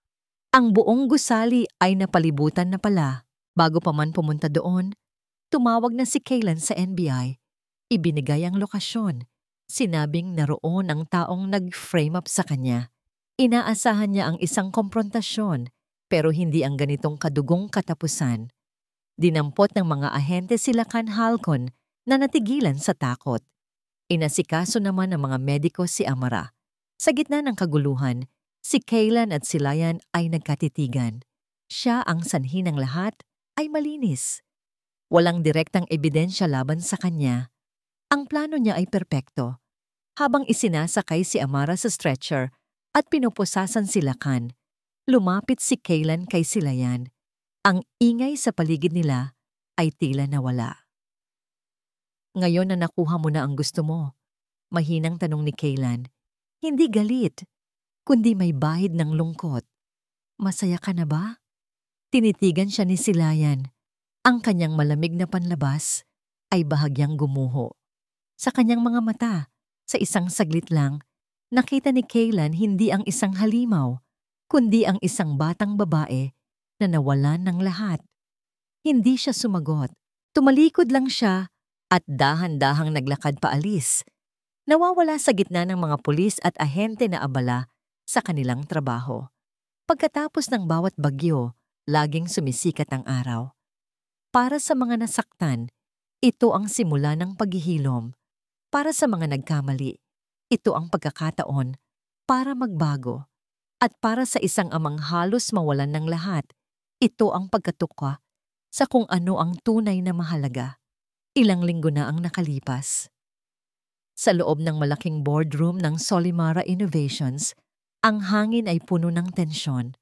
Ang buong gusali ay napalibutan na pala. Bago pa man pumunta doon, tumawag na si Kaylan sa NBI. Ibinigay ang lokasyon. Sinabing naroon ang taong nag-frame up sa kanya. Inaasahan niya ang isang komprontasyon, pero hindi ang ganitong kadugong katapusan. Dinampot ng mga ahente si Lakan Halcon na natigilan sa takot. Inasikaso naman ng mga mediko si Amara. Sa gitna ng kaguluhan, si Kaylan at si Layan ay nagkatitigan. Siya ang sanhi ng lahat ay malinis. Walang direktang ebidensya laban sa kanya. Ang plano niya ay perpekto. Habang isinasakay si Amara sa stretcher at pinupusasan si Lakan, lumapit si Kaylan kay si Layan. Ang ingay sa paligid nila ay tila nawala. Ngayon na nakuha mo na ang gusto mo, mahinang tanong ni Kaylan. Hindi galit, kundi may bahid ng lungkot. Masaya ka na ba? Tinitigan siya ni Silayan. Ang kanyang malamig na panlabas ay bahagyang gumuho. Sa kanyang mga mata, sa isang saglit lang, nakita ni Kaylan hindi ang isang halimaw, kundi ang isang batang babae na nawalan ng lahat. Hindi siya sumagot. Tumalikod lang siya at dahan-dahang naglakad paalis. Nawawala sa gitna ng mga pulis at ahente na abala sa kanilang trabaho. Pagkatapos ng bawat bagyo, laging sumisikat ang araw. Para sa mga nasaktan, ito ang simula ng paghihilom. Para sa mga nagkamali, ito ang pagkakataon para magbago. At para sa isang amang halos mawalan ng lahat, ito ang pagkatuka sa kung ano ang tunay na mahalaga. Ilang linggo na ang nakalipas. Sa loob ng malaking boardroom ng Solimara Innovations, ang hangin ay puno ng tensyon.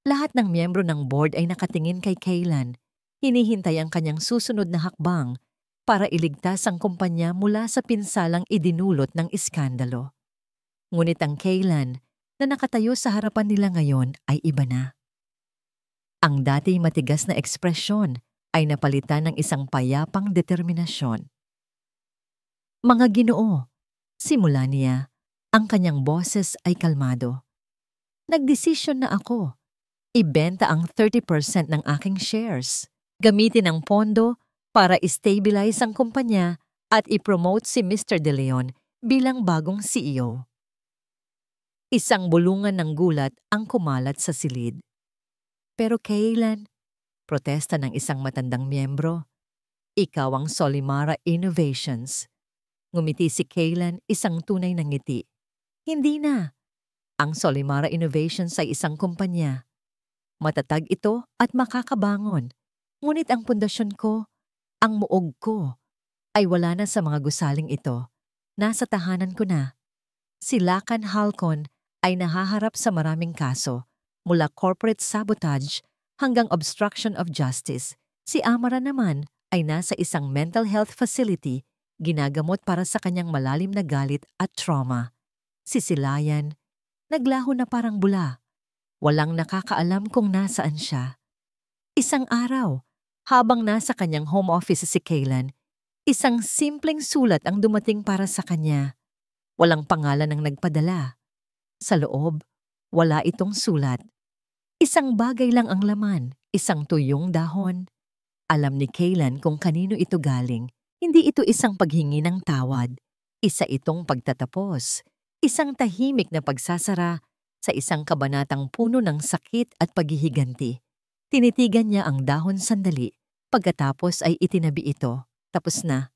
Lahat ng miyembro ng board ay nakatingin kay Kaylan. Hinihintay ang kanyang susunod na hakbang para iligtas ang kumpanya mula sa pinsalang idinulot ng iskandalo. Ngunit ang Kaylan na nakatayo sa harapan nila ngayon ay iba na. Ang dati matigas na ekspresyon ay napalitan ng isang payapang determinasyon. Mga Ginoo, simula niya, ang kanyang boses ay kalmado. Nagdesisyon na ako. Ibenta ang 30% ng aking shares. Gamitin ang pondo para i-stabilize ang kumpanya at i-promote si Mr. De Leon bilang bagong CEO. Isang bulungan ng gulat ang kumalat sa silid. Pero Kaylan, protesta ng isang matandang miyembro, ikaw ang Solimara Innovations. Ngumiti si Kaylan, isang tunay na ngiti. Hindi na. Ang Solimara Innovations ay isang kumpanya. Matatag ito at makakabangon. Ngunit ang pundasyon ko, ang muog ko, ay wala na sa mga gusaling ito. Nasa tahanan ko na. Si Lakan Halcon ay nahaharap sa maraming kaso, mula corporate sabotage hanggang obstruction of justice. Si Amara naman ay nasa isang mental health facility, ginagamot para sa kanyang malalim na galit at trauma. Si Silayan, naglaho na parang bula. Walang nakakaalam kung nasaan siya. Isang araw, habang nasa kanyang home office si Kaylan, isang simpleng sulat ang dumating para sa kanya. Walang pangalan ang nagpadala. Sa loob, wala itong sulat. Isang bagay lang ang laman, isang tuyong dahon. Alam ni Kaylan kung kanino ito galing. Hindi ito isang paghingi ng tawad. Isa itong pagtatapos. Isang tahimik na pagsasara sa isang kabanatang puno ng sakit at paghihiganti. Tinitigan niya ang dahon sandali. Pagkatapos ay itinabi ito. Tapos na.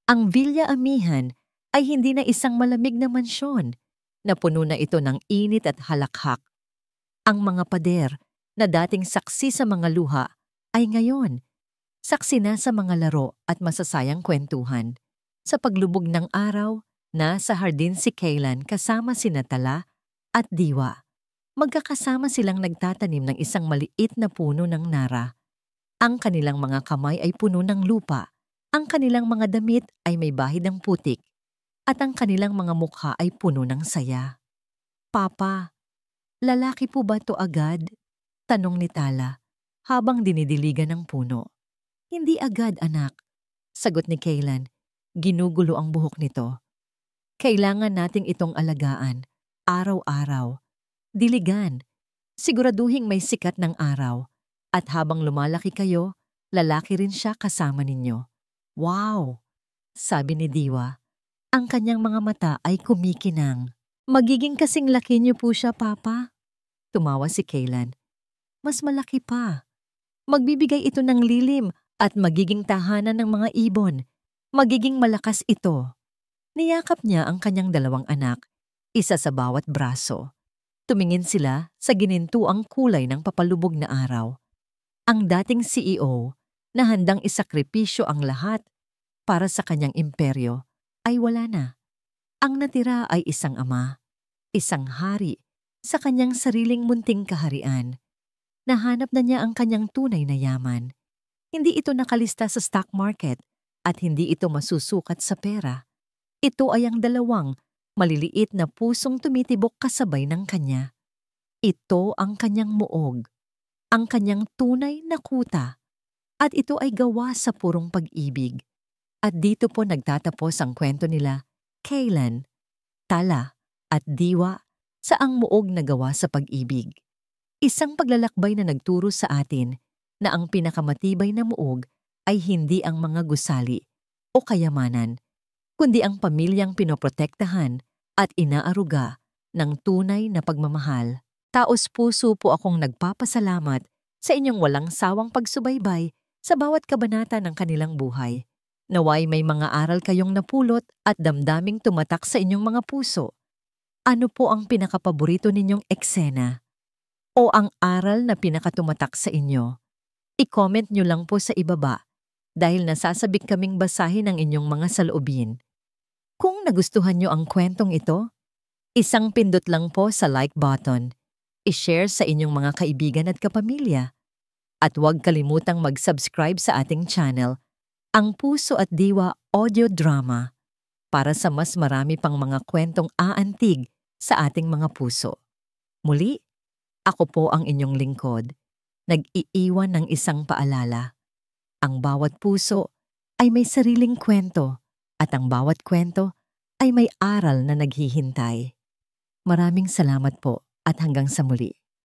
Ang Villa Amihan ay hindi na isang malamig na mansyon. Napuno na ito ng init at halakhak. Ang mga pader na dating saksi sa mga luha ay ngayon saksi na sa mga laro at masasayang kwentuhan. Sa paglubog ng araw, nasa hardin si Kaylan kasama si Natala at Diwa. Magkakasama silang nagtatanim ng isang maliit na puno ng nara. Ang kanilang mga kamay ay puno ng lupa. Ang kanilang mga damit ay may bahid ng putik. At ang kanilang mga mukha ay puno ng saya. Papa, lalaki po ba to agad? Tanong ni Tala habang dinidiligan ng puno. Hindi agad, anak. Sagot ni Kaylan. Ginugulo ang buhok nito. Kailangan nating itong alagaan, araw-araw. Diligan. Siguraduhing may sikat ng araw. At habang lumalaki kayo, lalaki rin siya kasama ninyo. Wow! Sabi ni Diwa. Ang kanyang mga mata ay kumikinang. Magiging kasing laki niyo po siya, Papa? Tumawa si Kaylan. Mas malaki pa. Magbibigay ito ng lilim at magiging tahanan ng mga ibon. Magiging malakas ito. Niyakap niya ang kanyang dalawang anak, isa sa bawat braso. Tumingin sila sa ginintuang kulay ng papalubog na araw. Ang dating CEO na handang isakripisyo ang lahat para sa kanyang imperyo ay wala na. Ang natira ay isang ama, isang hari sa kanyang sariling munting kaharian. Nahanap na niya ang kanyang tunay na yaman. Hindi ito nakalista sa stock market at hindi ito masusukat sa pera. Ito ay ang dalawang maliliit na pusong tumitibok kasabay ng kanya. Ito ang kanyang muog, ang kanyang tunay na kuta. At ito ay gawa sa purong pag-ibig. At dito po nagtatapos ang kwento nila, Kaylan, Tala at Diwa sa ang muog na gawa sa pag-ibig. Isang paglalakbay na nagturo sa atin na ang pinakamatibay na muog ay hindi ang mga gusali o kayamanan, kundi ang pamilyang pinoprotektahan at inaaruga ng tunay na pagmamahal. Taos puso po akong nagpapasalamat sa inyong walang sawang pagsubaybay sa bawat kabanata ng kanilang buhay. Naway may mga aral kayong napulot at damdaming tumatak sa inyong mga puso. Ano po ang pinakapaborito ninyong eksena? O ang aral na pinakatumatak sa inyo? I-comment nyo lang po sa ibaba dahil nasasabik kaming basahin ang inyong mga saloobin. Kung nagustuhan nyo ang kwentong ito, isang pindot lang po sa like button. I-share sa inyong mga kaibigan at kapamilya. At huwag kalimutang mag-subscribe sa ating channel, Ang Puso at Diwa Audio Drama, para sa mas marami pang mga kwentong aantig sa ating mga puso. Muli, ako po ang inyong lingkod, nag-iiwan ng isang paalala. Ang bawat puso ay may sariling kwento at ang bawat kwento ay may aral na naghihintay. Maraming salamat po at hanggang sa muli.